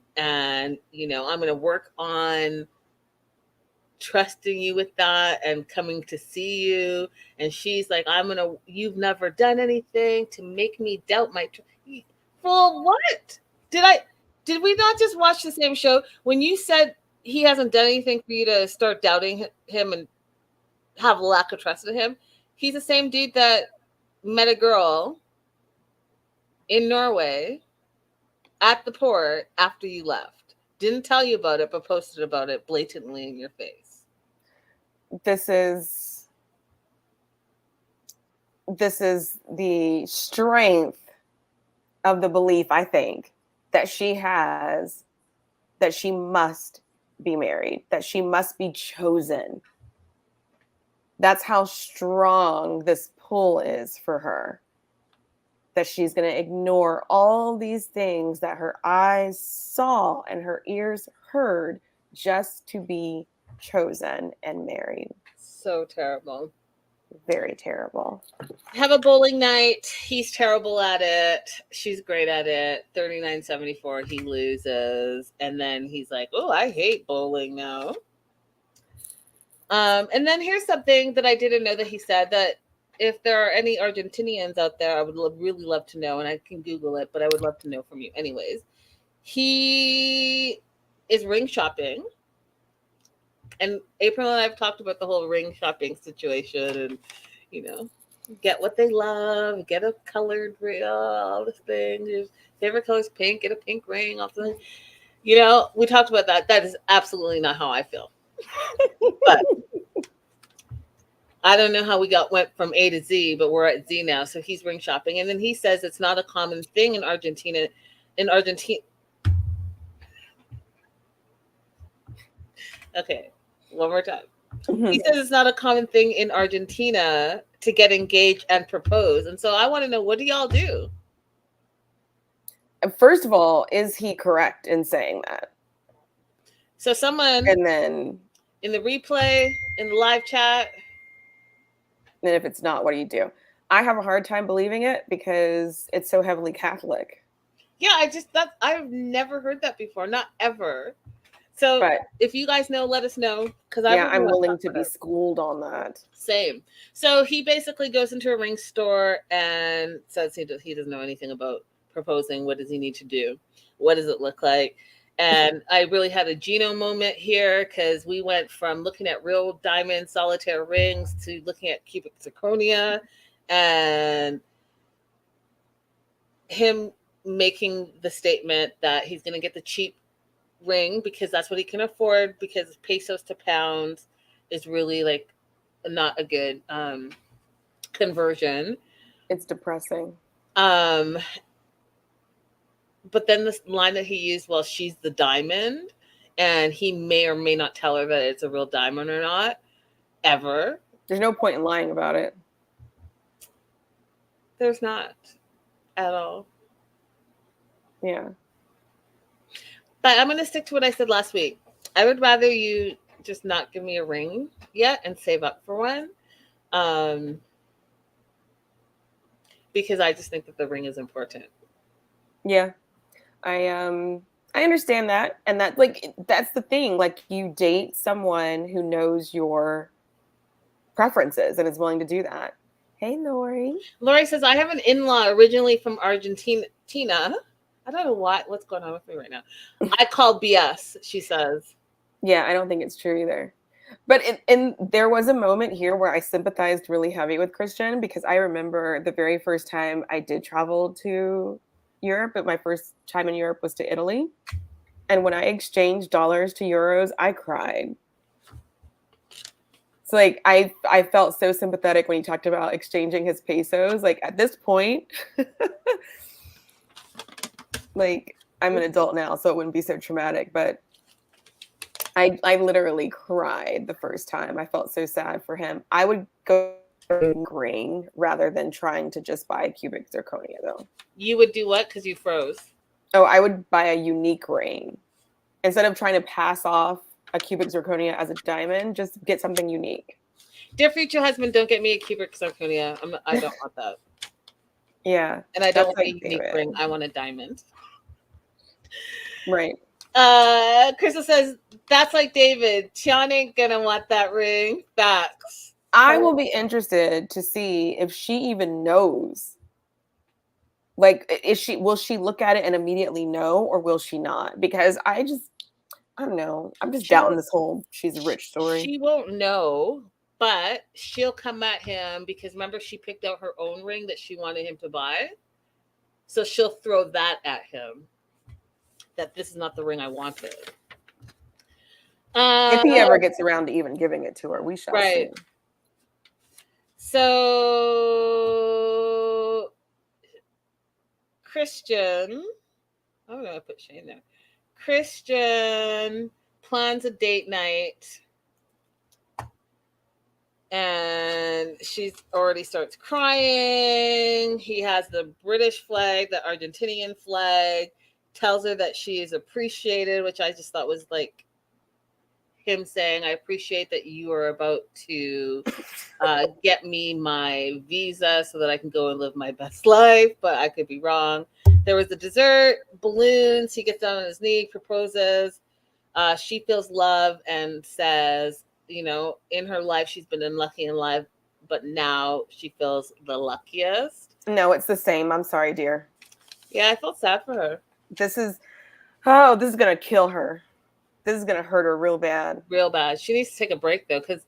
you know, I'm going to work on trusting you with that and coming to see you. And she's like, you've never done anything to make me doubt my for what? Did we not just watch the same show? When you said he hasn't done anything for you to start doubting him and have a lack of trust in him, he's the same dude that met a girl in Norway at the port after you left. Didn't tell you about it, but posted about it blatantly in your face. This is the strength of the belief, I think, that she has that she must be married, that she must be chosen. That's how strong this pull is for her. That she's going to ignore all these things that her eyes saw and her ears heard just to be chosen and married. So terrible. Very terrible. Have a bowling night. He's terrible at it. She's great at it. 39.74. He loses. And then he's like, oh, I hate bowling now. And then here's something that I didn't know that he said, that if there are any Argentinians out there, I would really love to know, and I can Google it, but I would love to know from you. Anyways, he is ring shopping, and April and I have talked about the whole ring shopping situation, and get what they love, get a colored ring, all this thing. Your favorite color is pink, get a pink ring off the. We talked about that. That is absolutely not how I feel. But I don't know how we went from A to Z, but we're at Z now. So he's ring shopping, and then he says it's not a common thing in Argentina. Okay, one more time. He says it's not a common thing in Argentina to get engaged and propose, and so I want to know, what do y'all do? First of all, is he correct in saying that? So someone, and then in the replay, in the live chat. And if it's not, what do you do? I have a hard time believing it because it's so heavily Catholic. Yeah, I've never heard that before, not ever. So if you guys know, let us know, because I'm willing to be schooled on that. Same. So he basically goes into a ring store and says he doesn't know anything about proposing. What does he need to do? What does it look like? And I really had a Gino moment here, because we went from looking at real diamond solitaire rings to looking at cubic zirconia, and him making the statement that he's going to get the cheap ring because that's what he can afford, because pesos to pounds is really like not a good conversion. It's depressing. But then this line that he used, well, she's the diamond, and he may or may not tell her that it's a real diamond or not, ever. There's no point in lying about it. There's not at all. Yeah. But I'm going to stick to what I said last week. I would rather you just not give me a ring yet and save up for one. Because I just think that the ring is important. Yeah. I understand that. And that, like, that's the thing. Like, you date someone who knows your preferences and is willing to do that. Hey, Lori. Lori says, I have an in-law originally from Argentina. I don't know what's going on with me right now. I call BS, she says. Yeah, I don't think it's true either. But there was a moment here where I sympathized really heavy with Christian, because I remember the very first time I did travel to Europe, but my first time in Europe was to Italy. And when I exchanged dollars to euros, I cried. So like I felt so sympathetic when he talked about exchanging his pesos. Like, at this point, like, I'm an adult now, so it wouldn't be so traumatic, but I literally cried the first time. I felt so sad for him. I would go ring rather than trying to just buy a cubic zirconia, though. You would do what? Because you froze. Oh, I would buy a unique ring. Instead of trying to pass off a cubic zirconia as a diamond, just get something unique. Dear future husband, don't get me a cubic zirconia. I don't want that. Yeah. And I don't want a unique ring. I want a diamond. Right. Crystal says, that's like David. Tian ain't gonna want that ring. Facts. I will be interested to see if she even knows. Like, will she look at it and immediately know, or will she not? Because I don't know. I'm just doubting this whole she's rich story. She won't know, but she'll come at him because remember, she picked out her own ring that she wanted him to buy. So she'll throw that at him. That this is not the ring I wanted. If he ever gets around to even giving it to her, we shall see. So Christian, I'm gonna put Shane there. Christian plans a date night, and she already starts crying. He has the British flag, the Argentinian flag. Tells her that she is appreciated, which I just thought was like him saying, I appreciate that you are about to get me my visa so that I can go and live my best life, but I could be wrong. There was the dessert, balloons. He gets down on his knee, proposes. She feels love and says, in her life, she's been unlucky in life but now she feels the luckiest. No, it's the same. I'm sorry, dear. Yeah, I felt sad for her. This is gonna kill her. This is gonna hurt her real bad. Real bad. She needs to take a break though, because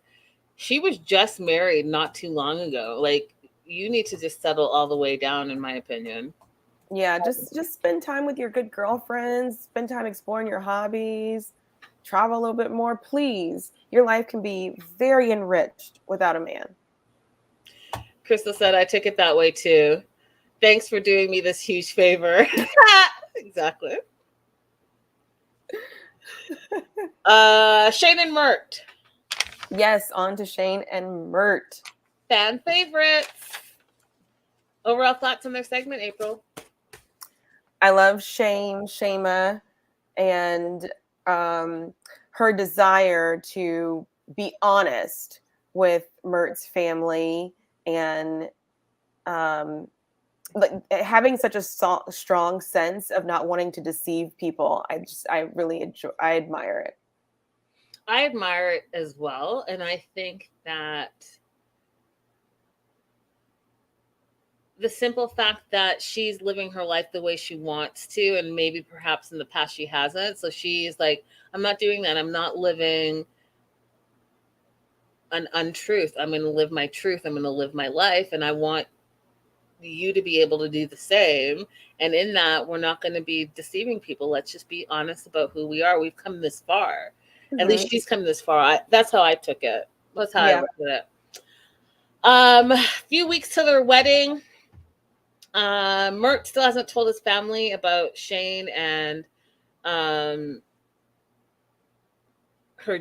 she was just married not too long ago. Like, you need to just settle all the way down, in my opinion. Yeah, just spend time with your good girlfriends, spend time exploring your hobbies, travel a little bit more, please. Your life can be very enriched without a man. Crystal said, I took it that way too. Thanks for doing me this huge favor. Exactly. Shane and Mert. Yes, on to Shane and Mert. Fan favorites. Overall thoughts on their segment, April? I love Shane, Shema, and her desire to be honest with Mert's family and like having such a strong sense of not wanting to deceive people. I really I admire it. I admire it as well. And I think that the simple fact that she's living her life the way she wants to, and maybe perhaps in the past she hasn't. So she's like, I'm not doing that. I'm not living an untruth. I'm going to live my truth. I'm going to live my life. And I want you to be able to do the same. And in that, we're not going to be deceiving people. Let's just be honest about who we are. We've come this far. Mm-hmm. At least she's come this far. That's how I took it. That's how I read it. A few weeks to their wedding. Mert still hasn't told his family about Shane and her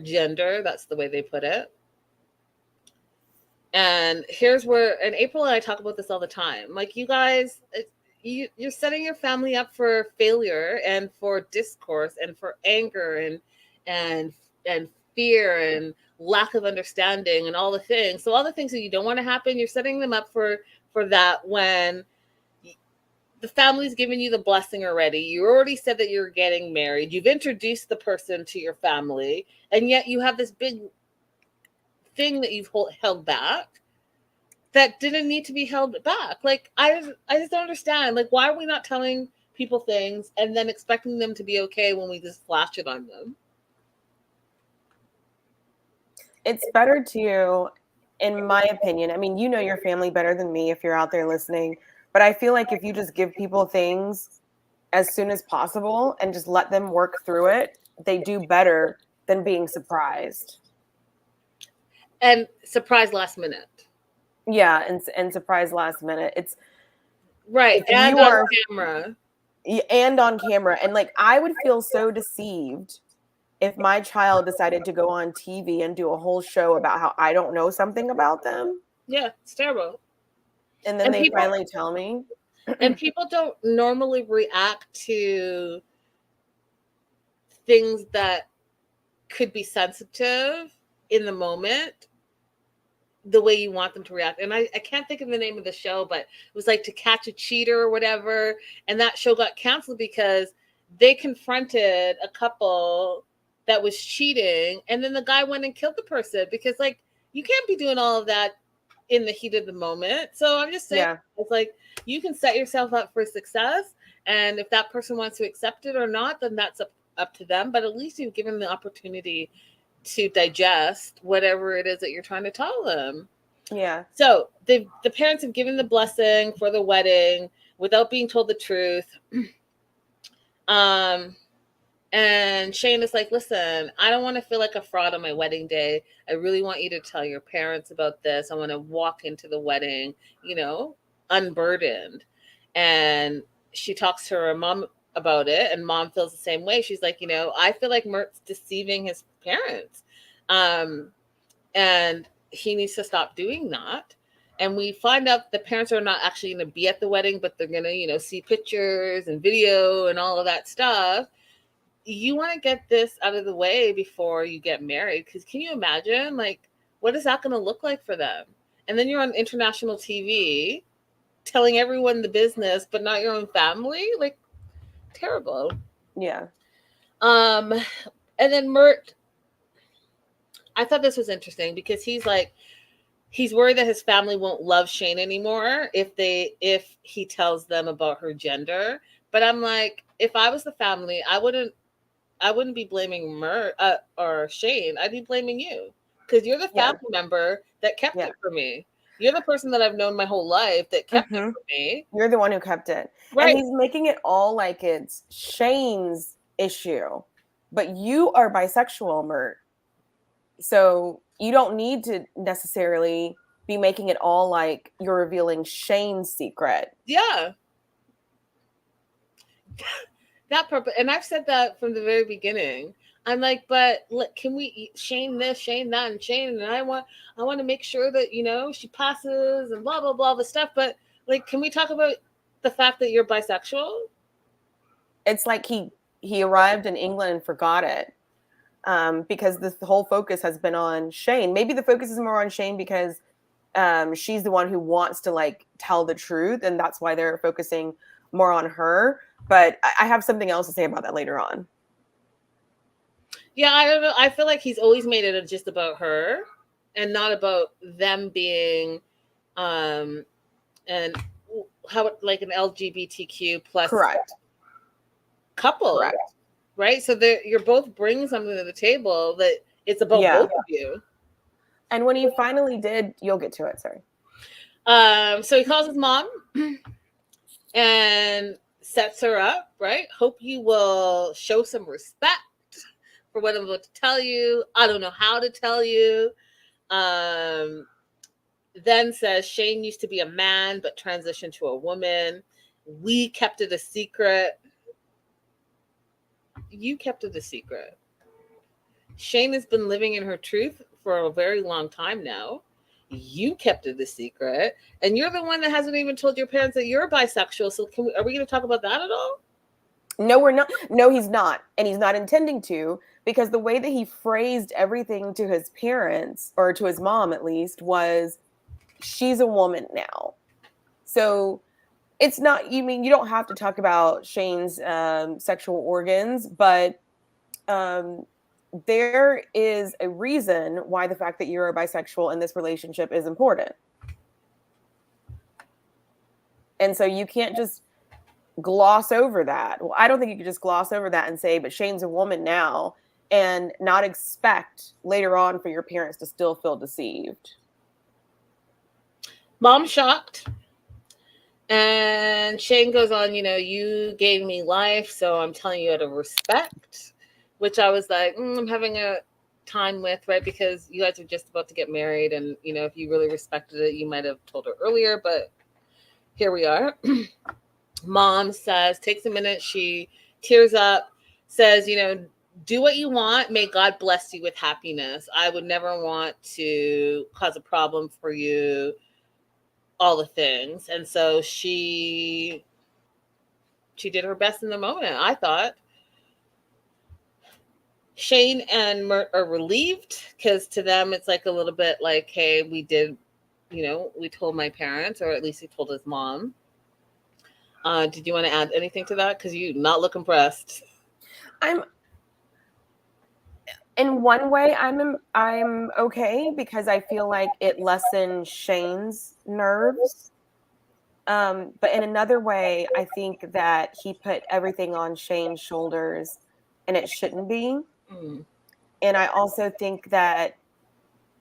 gender. That's the way they put it. And here's where, and April and I talk about this all the time. Like, you guys, you're setting your family up for failure and for discourse and for anger and fear and lack of understanding and all the things. So all the things that you don't want to happen, you're setting them up for that when the family's given you the blessing already. You already said that you're getting married. You've introduced the person to your family, and yet you have this big thing that you've held back that didn't need to be held back. Like, I just don't understand. Like, why are we not telling people things and then expecting them to be okay when we just flash it on them? It's better to, in my opinion, I mean, you know your family better than me if you're out there listening, but I feel like if you just give people things as soon as possible and just let them work through it, they do better than being surprised. And surprise last minute. Yeah, and surprise last minute. It's right. And on camera. And on camera. And like, I would feel so deceived if my child decided to go on TV and do a whole show about how I don't know something about them. Yeah, it's terrible. And then they finally tell me. And people don't normally react to things that could be sensitive in the moment the way you want them to react. And I can't think of the name of the show, but it was like To Catch a Cheater or whatever. And that show got canceled because they confronted a couple that was cheating. And then the guy went and killed the person because, like, you can't be doing all of that in the heat of the moment. So I'm just saying, It's like, you can set yourself up for success. And if that person wants to accept it or not, then that's up to them. But at least you've given them the opportunity to digest whatever it is that you're trying to tell them. Yeah. So the parents have given the blessing for the wedding without being told the truth. And Shane is like, listen, I don't want to feel like a fraud on my wedding day. I really want you to tell your parents about this. I want to walk into the wedding, unburdened. And she talks to her mom about it, and mom feels the same way. She's like, I feel like Mert's deceiving his parents. And he needs to stop doing that. And we find out the parents are not actually going to be at the wedding, but they're going to, see pictures and video and all of that stuff. You want to get this out of the way before you get married. Because can you imagine, like, what is that going to look like for them? And then you're on international TV telling everyone the business, but not your own family. Like, terrible. Yeah. And then Mert, I thought this was interesting because he's like, he's worried that his family won't love Shane anymore if he tells them about her gender. But I'm like, if I was the family, I wouldn't be blaming or Shane. I'd be blaming you because you're the family member that kept it for me. You're the person that I've known my whole life that kept it for me. You're the one who kept it. Right. And he's making it all like it's Shane's issue. But you are bisexual, Mert. So you don't need to necessarily be making it all like you're revealing Shane's secret. Yeah. That purpose, and I've said that from the very beginning. I'm like, but can we Shane this, Shane that, and Shane, and I want to make sure that she passes and blah blah blah the stuff. But like, can we talk about the fact that you're bisexual? It's like he arrived in England and forgot it, because the whole focus has been on Shane. Maybe the focus is more on Shane because she's the one who wants to like tell the truth, and that's why they're focusing more on her. But I have something else to say about that later on. Yeah, I don't know. I feel like he's always made it just about her and not about them being and how like an LGBTQ plus Correct. couple. Correct. Right? So you're both bringing something to the table that it's about both of you. And when he finally did, you'll get to it, sorry. So he calls his mom and sets her up, right? Hope you will show some respect for what I'm about to tell you. I don't know how to tell you. Then says Shane used to be a man but transitioned to a woman. We kept it a secret. You kept it a secret. Shane has been living in her truth for a very long time now. You kept it a secret, and you're the one that hasn't even told your parents that you're bisexual. So are we going to talk about that at all? No, we're not. No, he's not. And he's not intending to, because the way that he phrased everything to his parents, or to his mom at least, was she's a woman now. So it's not, you don't have to talk about Shane's sexual organs, but there is a reason why the fact that you're a bisexual in this relationship is important. And so you can't just gloss over that. Well, I don't think you could just gloss over that and say, but Shane's a woman now, and not expect later on for your parents to still feel deceived. Mom's shocked. And Shane goes on, you gave me life, so I'm telling you out of respect, which I was like, I'm having a time with, right? Because you guys are just about to get married, and, if you really respected it, you might have told her earlier, but here we are. Mom says, takes a minute, she tears up, says, do what you want. May God bless you with happiness. I would never want to cause a problem for you. All the things. And so she did her best in the moment, I thought. Shane and Mert are relieved because to them it's like a little bit like, hey, we did, we told my parents, or at least he told his mom. Did you want to add anything to that? Because you not look impressed. In one way, I'm okay, because I feel like it lessened Shane's nerves. But in another way, I think that he put everything on Shane's shoulders, and it shouldn't be. And I also think that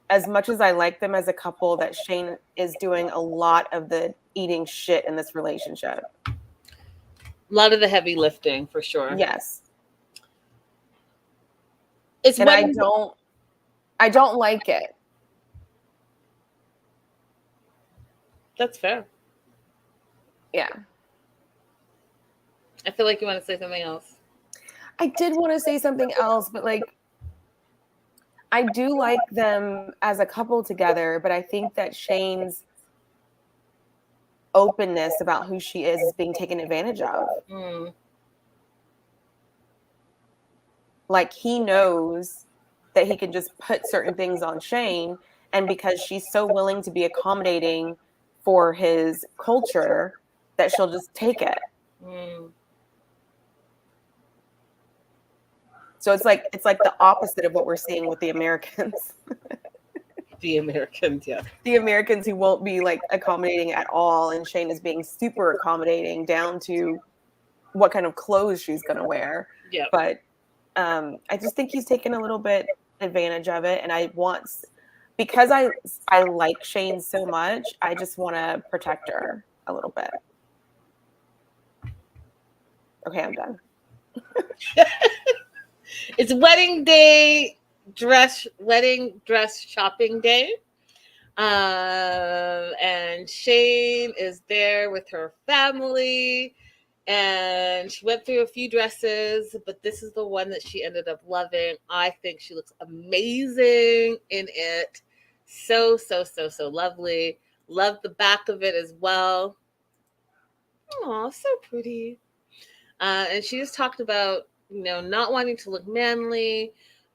as much as I like them as a couple, that Shane is doing a lot of the eating shit in this relationship. A lot of the heavy lifting, for sure. Yes. And I don't like it. That's fair. Yeah. I feel like you want to say something else. I did want to say something else, but I do like them as a couple together, but I think that Shane's openness about who she is being taken advantage of. Like, he knows that he can just put certain things on Shane, and because she's so willing to be accommodating for his culture, that she'll just take it. So it's like the opposite of what we're seeing with the Americans. The Americans, yeah. The Americans who won't be like accommodating at all, and Shane is being super accommodating down to what kind of clothes she's going to wear. Yeah. But I just think he's taken a little bit advantage of it, and because I like Shane so much, I just want to protect her a little bit. Okay, I'm done. It's wedding dress shopping day. And Shane is there with her family, and she went through a few dresses, but this is the one that she ended up loving. I think she looks amazing in it. So lovely. Love the back of it as well. Oh, so pretty. And she just talked about, not wanting to look manly,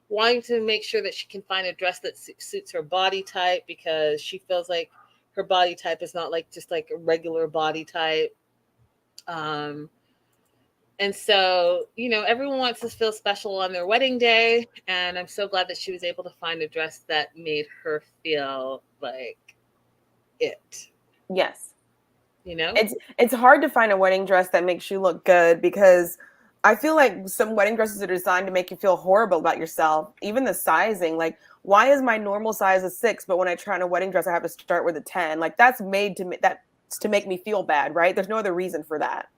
wanting to make sure that she can find a dress that suits her body type, because she feels like her body type is not like just like a regular body type. And so, everyone wants to feel special on their wedding day. And I'm so glad that she was able to find a dress that made her feel like it. Yes. It's hard to find a wedding dress that makes you look good, because I feel like some wedding dresses are designed to make you feel horrible about yourself. Even the sizing, like, why is my normal size a 6, but when I try on a wedding dress, I have to start with a 10? Like, that's made to make me feel bad, right? There's no other reason for that.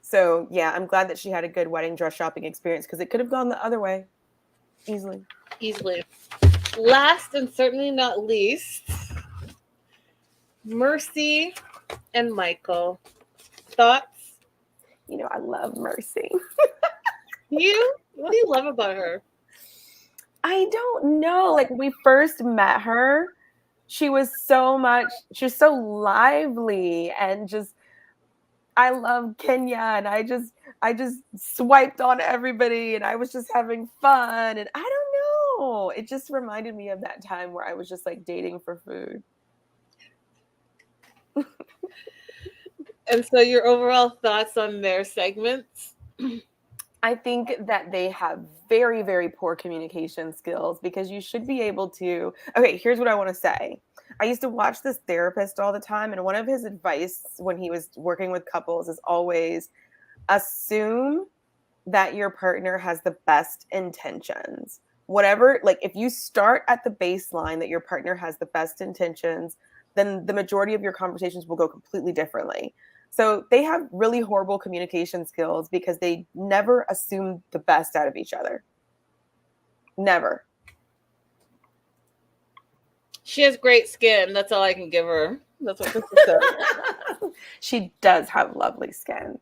So yeah, I'm glad that she had a good wedding dress shopping experience, because it could have gone the other way easily. Last and certainly not least, Mercy and Michael. Thoughts? I love Mercy. What do you love about her? I don't know. Like, when we first met her, she was so lively, and just, I love Kenya, and I just swiped on everybody, and I was just having fun, and I don't know. It just reminded me of that time where I was just like dating for food. And so your overall thoughts on their segments? I think that they have very, very poor communication skills, because you should be able to. Okay, here's what I want to say. I used to watch this therapist all the time, and one of his advice when he was working with couples is always assume that your partner has the best intentions. Whatever, like, if you start at the baseline that your partner has the best intentions, then the majority of your conversations will go completely differently. So they have really horrible communication skills, because they never assume the best out of each other. Never. She has great skin. That's all I can give her. That's what Krista said. She does have lovely skin.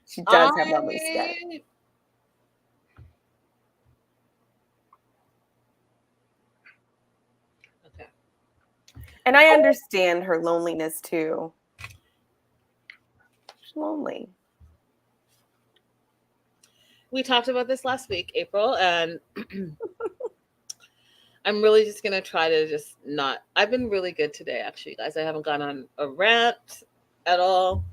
She does have lovely skin. Okay. And I understand her loneliness too. She's lonely. We talked about this last week, April, and I'm really just going to try to just not. I've been really good today, actually, guys. I haven't gone on a rant at all.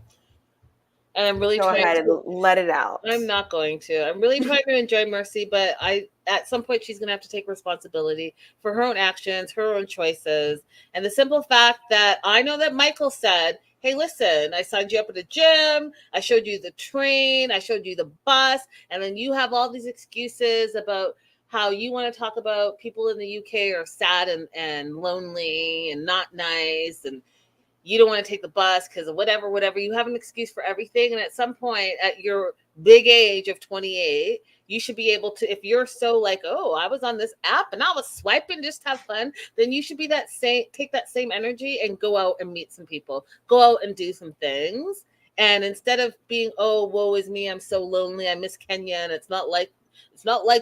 And I'm really trying to let it out. I'm not going to. I'm really trying to enjoy Mercy, but at some point she's going to have to take responsibility for her own actions, her own choices. And the simple fact that I know that Michael said, hey, listen, I signed you up at a gym. I showed you the train. I showed you the bus. And then you have all these excuses about how you want to talk about people in the UK are sad and lonely and not nice, and you don't want to take the bus because of whatever. You have an excuse for everything. And at some point at your big age of 28, you should be able to, if you're so like, oh, I was on this app and I was swiping, just have fun, then you should be take that same energy and go out and meet some people, go out and do some things. And instead of being, oh, woe is me, I'm so lonely, I miss Kenya, and it's not like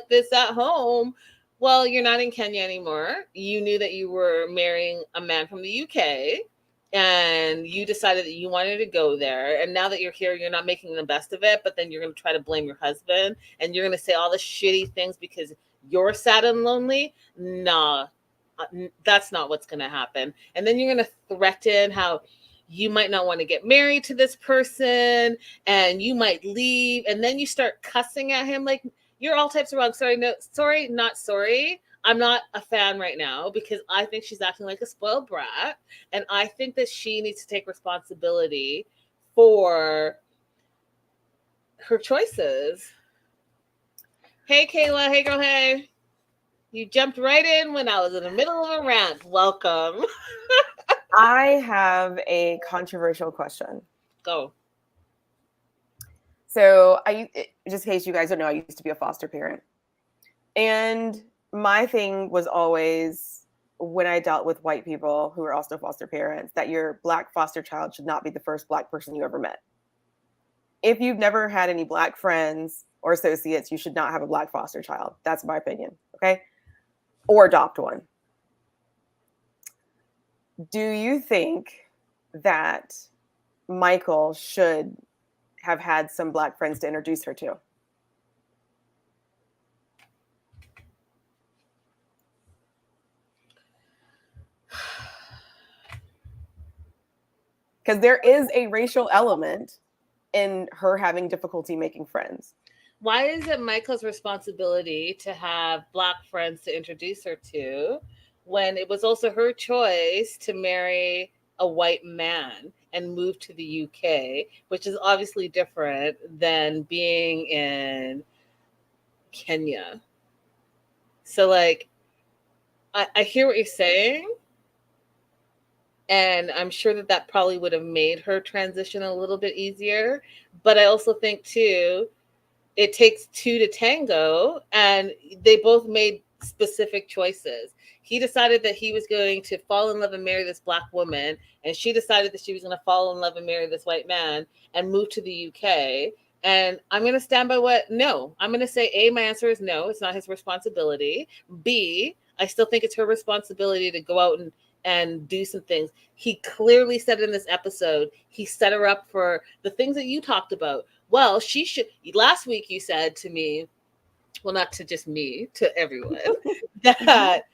this at home. Well, you're not in Kenya anymore. You knew that you were marrying a man from the UK, and you decided that you wanted to go there. And now that you're here, you're not making the best of it, but then you're going to try to blame your husband, and you're going to say all the shitty things because you're sad and lonely. Nah, that's not what's going to happen. And then you're going to threaten how you might not want to get married to this person, and you might leave. And then you start cussing at him like, you're all types of wrong. Sorry, no, sorry, not sorry. I'm not a fan right now because I think she's acting like a spoiled brat. And I think that she needs to take responsibility for her choices. Hey, Kayla. Hey, girl. Hey. You jumped right in when I was in the middle of a rant. Welcome. I have a controversial question. Go. So just in case you guys don't know, I used to be a foster parent. And my thing was always, when I dealt with white people who were also foster parents, that your Black foster child should not be the first Black person you ever met. If you've never had any Black friends or associates, you should not have a Black foster child. That's my opinion. Okay. Or adopt one. Do you think that Michael should have had some Black friends to introduce her to? Because there is a racial element in her having difficulty making friends. Why is it Michael's responsibility to have Black friends to introduce her to when it was also her choice to marry a white man and move to the UK, which is obviously different than being in Kenya? So, like, I hear what you're saying. And I'm sure that that probably would have made her transition a little bit easier. But I also think, too, it takes two to tango, and they both made specific choices. He decided that he was going to fall in love and marry this Black woman, and she decided that she was going to fall in love and marry this white man and move to the UK. And I'm going to stand by no. I'm going to say, A, my answer is no, it's not his responsibility. B, I still think it's her responsibility to go out and do some things. He clearly said in this episode, he set her up for the things that you talked about. Well, she should. Last week you said to me, well, not to just me, to everyone, that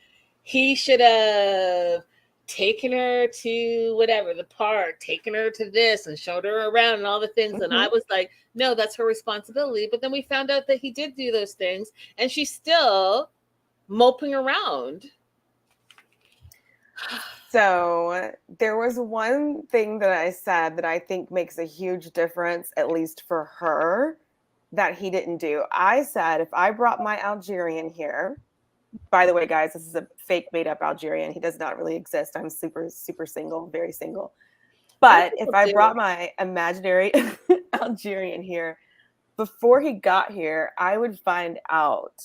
he should have taken her to whatever, the park, taken her to this and showed her around and all the things. Mm-hmm. And I was like, no, that's her responsibility. But then we found out that he did do those things, and she's still moping around. So there was one thing that I said that I think makes a huge difference, at least for her, that he didn't do. I said, if I brought my Algerian here, by the way, guys, this is a fake made up Algerian. He does not really exist. I'm super, super single, very single. But if I brought my imaginary Algerian here, before he got here, I would find out,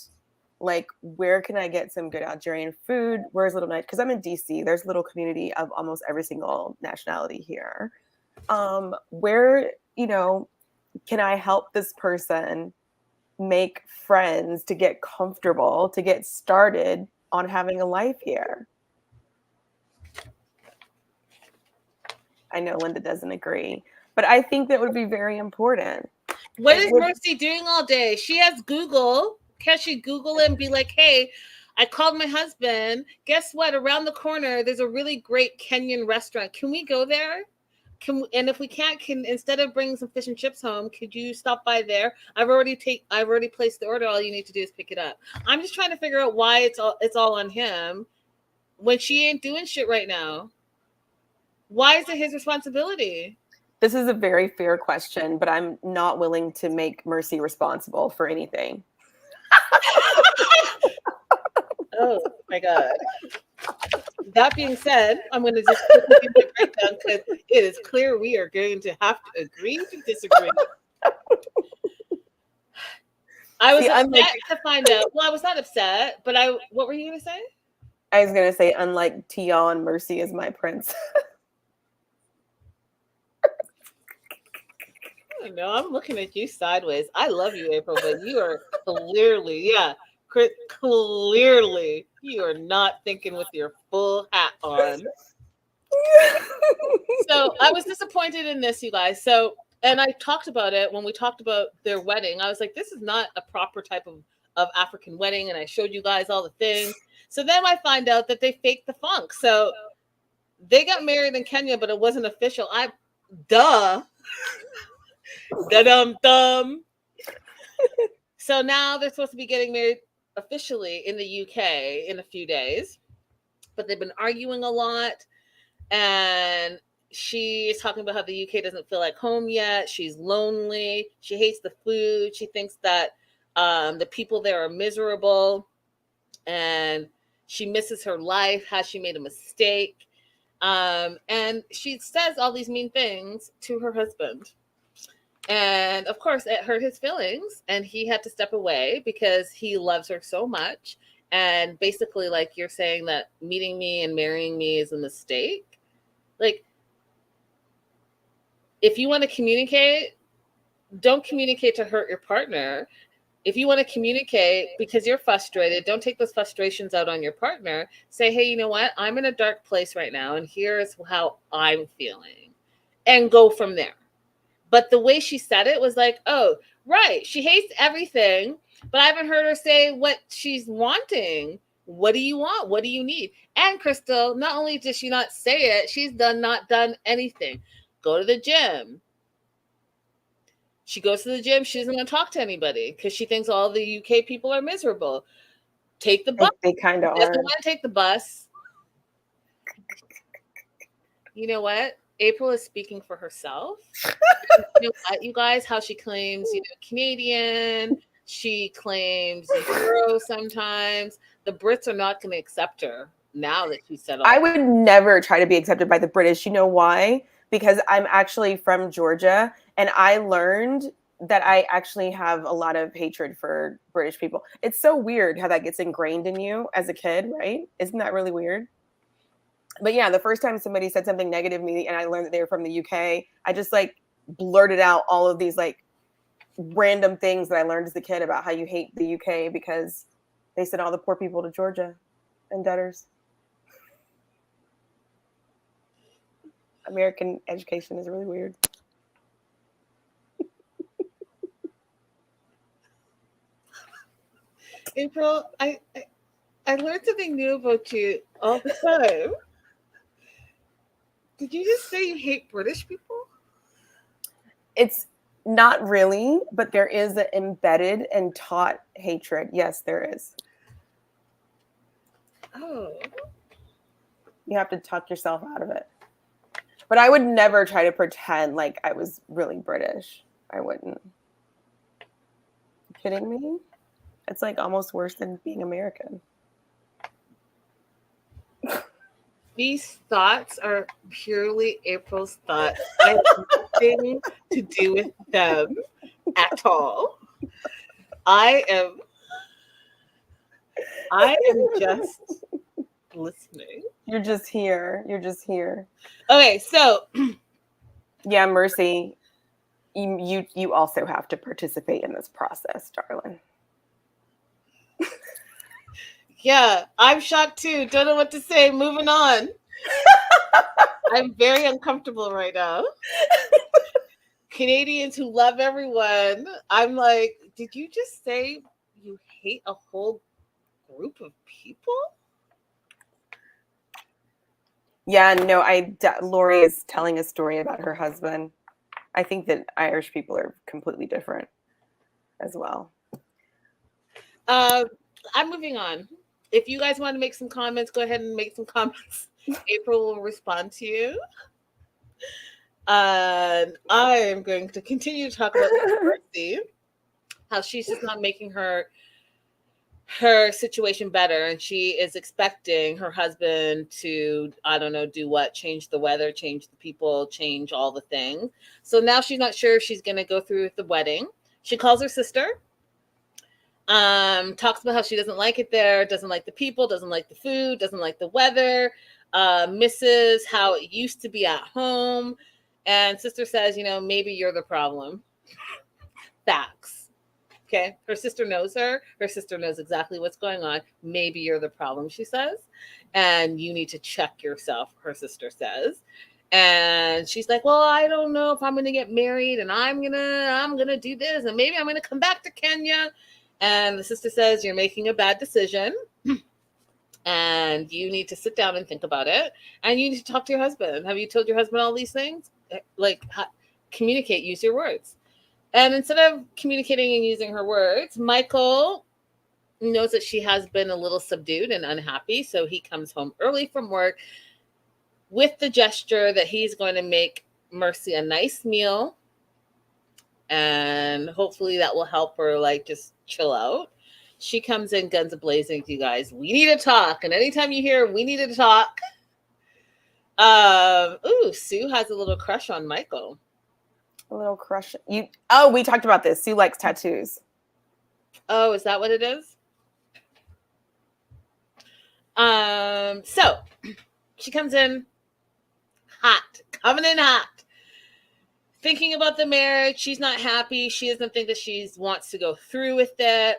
like, where can I get some good Algerian food? Where's Little Night? Because I'm in DC. There's a little community of almost every single nationality here. Where, can I help this person make friends to get comfortable, to get started on having a life here? I know Linda doesn't agree, but I think that would be very important. What is Mercy doing all day? She has Google. Can she Google it and be like, hey, I called my husband. Guess what? Around the corner, there's a really great Kenyan restaurant. Can we go there? And if we can't, instead of bringing some fish and chips home, could you stop by there? I've already placed the order. All you need to do is pick it up. I'm just trying to figure out why it's all on him when she ain't doing shit right now. Why is it his responsibility? This is a very fair question, but I'm not willing to make Mercy responsible for anything. Oh my God. That being said, I'm going to just quickly give the breakdown because it is clear we are going to have to agree to disagree. I was upset to find out. Well, I was not upset, but what were you going to say? I was going to say, unlike Tion, Mercy is my prince. No, I'm looking at you sideways. I love you, April, but you are clearly, clearly, you are not thinking with your full hat on. So I was disappointed in this, you guys. So, and I talked about it when we talked about their wedding. I was like, this is not a proper type of African wedding. And I showed you guys all the things. So then I find out that they faked the funk. So they got married in Kenya, but it wasn't official. Da-dum-dum. So now they're supposed to be getting married officially in the UK in a few days, but they've been arguing a lot. And she's talking about how the UK doesn't feel like home yet. She's lonely. She hates the food. She thinks that the people there are miserable, and she misses her life. Has she made a mistake? And she says all these mean things to her husband. And of course, it hurt his feelings, and he had to step away because he loves her so much. And basically, like, you're saying that meeting me and marrying me is a mistake. Like, if you want to communicate, don't communicate to hurt your partner. If you want to communicate because you're frustrated, don't take those frustrations out on your partner. Say, hey, you know what? I'm in a dark place right now, and here's how I'm feeling, and go from there. But the way she said it was like, oh, right, she hates everything, but I haven't heard her say what she's wanting. What do you want? What do you need? And Crystal, not only did she not say it, she's not done anything. Go to the gym. She goes to the gym. She doesn't want to talk to anybody because she thinks all the UK people are miserable. Take the bus. They kind of are. Doesn't want to take the bus. You know what? April is speaking for herself. You know what, you guys? How she claims, Canadian. She claims Euro sometimes. The Brits are not going to accept her now that she's settled. I would never try to be accepted by the British. You know why? Because I'm actually from Georgia, and I learned that I actually have a lot of hatred for British people. It's so weird how that gets ingrained in you as a kid, right? Isn't that really weird? But yeah, the first time somebody said something negative to me and I learned that they were from the UK, I just like blurted out all of these like random things that I learned as a kid about how you hate the UK because they sent all the poor people to Georgia and debtors. American education is really weird. April, I learned something new about you all the time. Did you just say you hate British people? It's not really, but there is an embedded and taught hatred. Yes, there is. Oh. You have to talk yourself out of it. But I would never try to pretend like I was really British. I wouldn't. You kidding me? It's like almost worse than being American. These thoughts are purely April's thoughts. I have nothing to do with them at all. I am just listening. You're just here. Okay, so yeah, Mercy, you also have to participate in this process, darling. Yeah, I'm shocked too. Don't know what to say. Moving on. I'm very uncomfortable right now. Canadians who love everyone. I'm like, did you just say you hate a whole group of people? Yeah, no, Lori is telling a story about her husband. I think that Irish people are completely different as well. I'm moving on. If you guys want to make some comments, go ahead and make some comments. April will respond to you. And I am going to continue to talk about Mercy, how she's just not making her situation better, and she is expecting her husband to, I don't know, do what? Change the weather, change the people, change all the things. So now she's not sure if she's going to go through with the wedding. She calls her sister. Talks about how she doesn't like it there, doesn't like the people, doesn't like the food, doesn't like the weather, misses how it used to be at home. And sister says, maybe you're the problem. Facts. Okay. Her sister knows her. Her sister knows exactly what's going on. Maybe you're the problem, she says. And you need to check yourself, her sister says. And she's like, well, I don't know if I'm going to get married, and I'm going to do this, and maybe I'm going to come back to Kenya. And the sister says, you're making a bad decision, and you need to sit down and think about it, and you need to talk to your husband. Have you told your husband all these things? Like, communicate, use your words. And instead of communicating and using her words, Michael knows that she has been a little subdued and unhappy. So he comes home early from work with the gesture that he's going to make Mercy a nice meal. And hopefully that will help her like just chill out. She comes in guns a-blazing, you guys. We need to talk. And anytime you hear we need to talk, Sue has a little crush on Michael. A little crush. We talked about this. Sue likes tattoos. Oh, is that what it is? So she comes in hot, coming in hot, thinking about the marriage. She's not happy. She doesn't think that she wants to go through with it.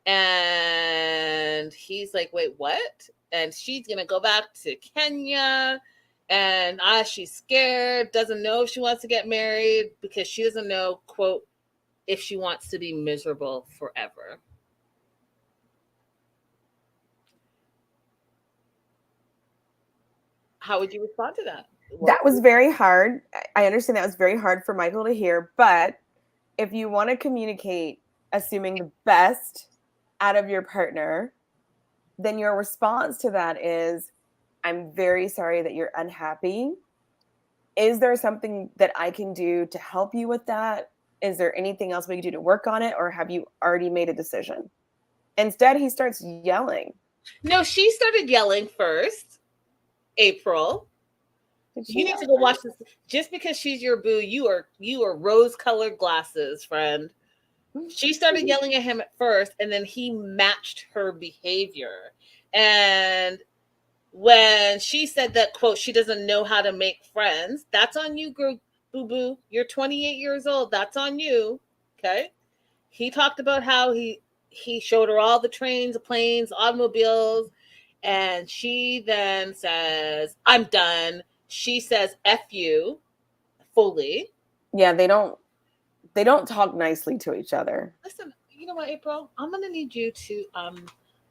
And he's like, wait, what? And she's going to go back to Kenya. And she's scared, doesn't know if she wants to get married because she doesn't know, quote, if she wants to be miserable forever. How would you respond to that? That was very hard. I understand that was very hard for Michael to hear, but if you want to communicate assuming the best out of your partner, then your response to that is, I'm very sorry that you're unhappy. Is there something that I can do to help you with that? Is there anything else we can do to work on it? Or have you already made a decision? Instead, he starts yelling. No, she started yelling first. April. You need to go watch this. Just because she's your boo, you are rose-colored glasses, friend. She started yelling at him at first, and then he matched her behavior. And when she said that, quote, she doesn't know how to make friends, that's on you, boo-boo. You're 28 years old. That's on you. Okay? He talked about how he showed her all the trains, planes, automobiles, and she then says, I'm done. She says, F you, fully. Yeah, they don't talk nicely to each other. Listen, you know what, April? I'm going to need you to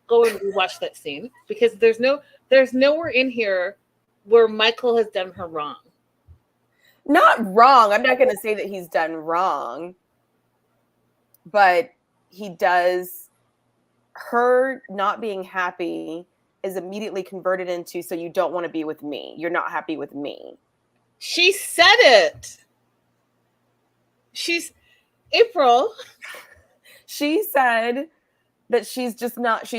go and rewatch that scene because there's nowhere in here where Michael has done her wrong. Not wrong. I'm not going to say that he's done wrong, but he does. Her not being happy is immediately converted into, so you don't want to be with me. You're not happy with me. She said it. She's April. She said that she's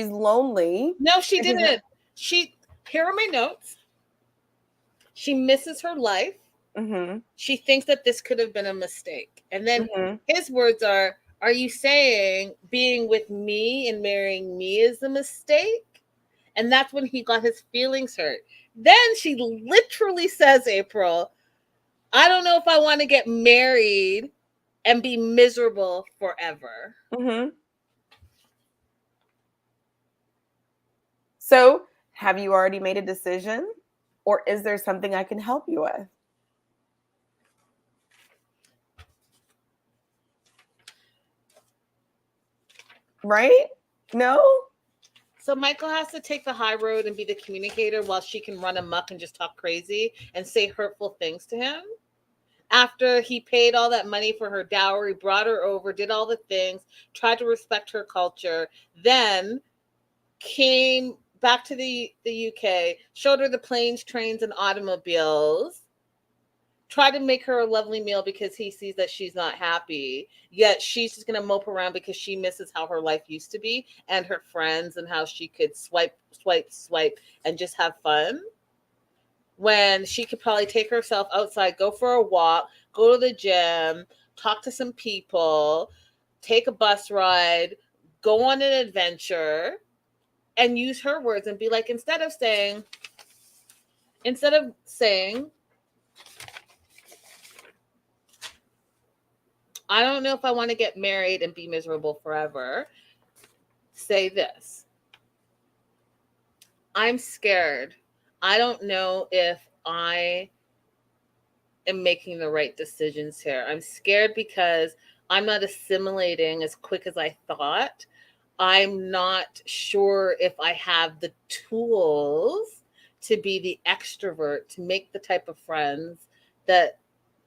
lonely. No, she didn't. Here are my notes. She misses her life. Mm-hmm. She thinks that this could have been a mistake. And then his words are you saying being with me and marrying me is a mistake? And that's when he got his feelings hurt. Then she literally says, April, I don't know if I want to get married and be miserable forever. Mm-hmm. So, have you already made a decision? Or is there something I can help you with? Right? No? So Michael has to take the high road and be the communicator while she can run amok and just talk crazy and say hurtful things to him. After he paid all that money for her dowry, brought her over, did all the things, tried to respect her culture, then came back to the UK, showed her the planes, trains, and automobiles, tried to make her a lovely meal because he sees that she's not happy, yet she's just going to mope around because she misses how her life used to be and her friends and how she could swipe, and just have fun. When she could probably take herself outside, go for a walk, go to the gym, talk to some people, take a bus ride, go on an adventure, and use her words and be like, instead of saying, I don't know if I want to get married and be miserable forever, say this. I'm scared. I don't know if I am making the right decisions here. I'm scared because I'm not assimilating as quick as I thought. I'm not sure if I have the tools to be the extrovert, to make the type of friends that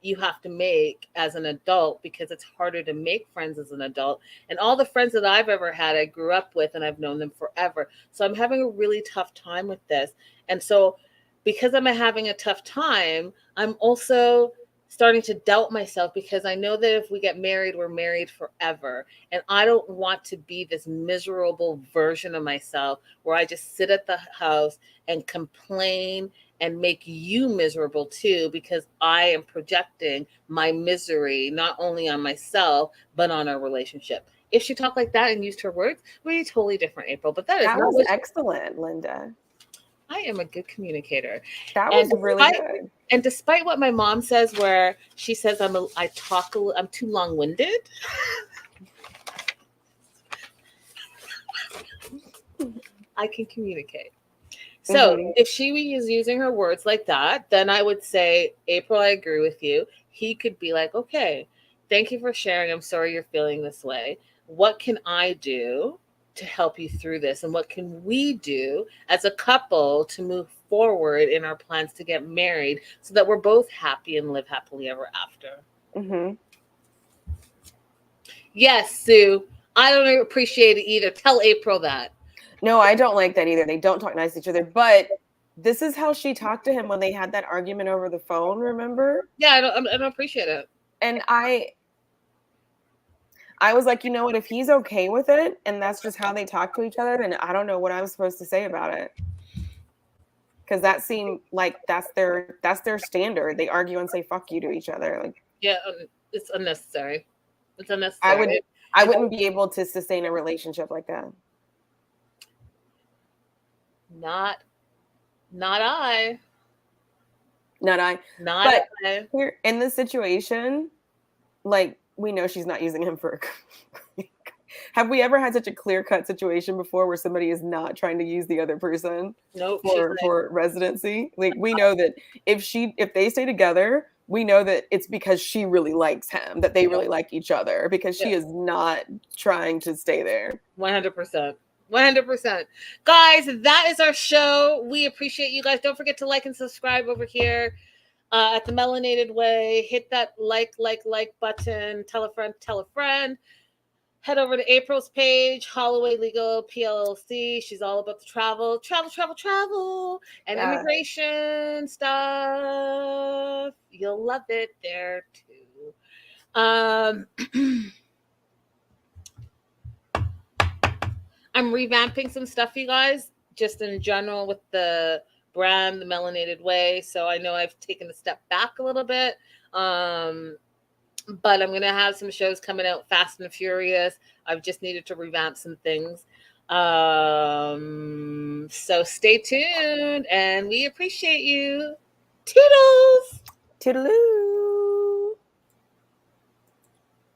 you have to make as an adult, because it's harder to make friends as an adult. And all the friends that I've ever had, I grew up with and I've known them forever. So I'm having a really tough time with this. And so because I'm having a tough time, I'm also starting to doubt myself, because I know that if we get married, we're married forever. And I don't want to be this miserable version of myself where I just sit at the house and complain and make you miserable too, because I am projecting my misery not only on myself, but on our relationship. If she talked like that and used her words, it would be totally different, April. But that was excellent, Linda. I am a good communicator. That was really good. And despite what my mom says, where she says I'm too long-winded. I can communicate. So if she was using her words like that, then I would say, April, I agree with you. He could be like, okay, thank you for sharing. I'm sorry you're feeling this way. What can I do to help you through this? And what can we do as a couple to move forward in our plans to get married so that we're both happy and live happily ever after? Mm-hmm. Yes, Sue. I don't appreciate it either. Tell April that. No, I don't like that either. They don't talk nice to each other. But this is how she talked to him when they had that argument over the phone, remember? Yeah, I don't appreciate it. And I was like, you know what? If he's okay with it and that's just how they talk to each other, then I don't know what I was supposed to say about it. Because that seemed like that's their standard. They argue and say "fuck you" to each other. Like, yeah, it's unnecessary. It's unnecessary. I wouldn't be able to sustain a relationship like that. Not I. But here in this situation, like, we know she's not using him for. Have we ever had such a clear-cut situation before where somebody is not trying to use the other person for residency? Like, we know that if they stay together, we know that it's because she really likes him, that they really like each other, because she is not trying to stay there. 100%. 100%. Guys, that is our show. We appreciate you guys. Don't forget to like and subscribe over here at the Melanated Way. Hit that like button. Tell a friend. Head over to April's page, Holloway Legal PLLC. She's all about the travel, and immigration stuff. You'll love it there too. I'm revamping some stuff, you guys, just in general with the brand, the Melanated Way. So I know I've taken a step back a little bit. But I'm going to have some shows coming out fast and furious. I've just needed to revamp some things. So stay tuned, and we appreciate you. Toodles! Toodaloo!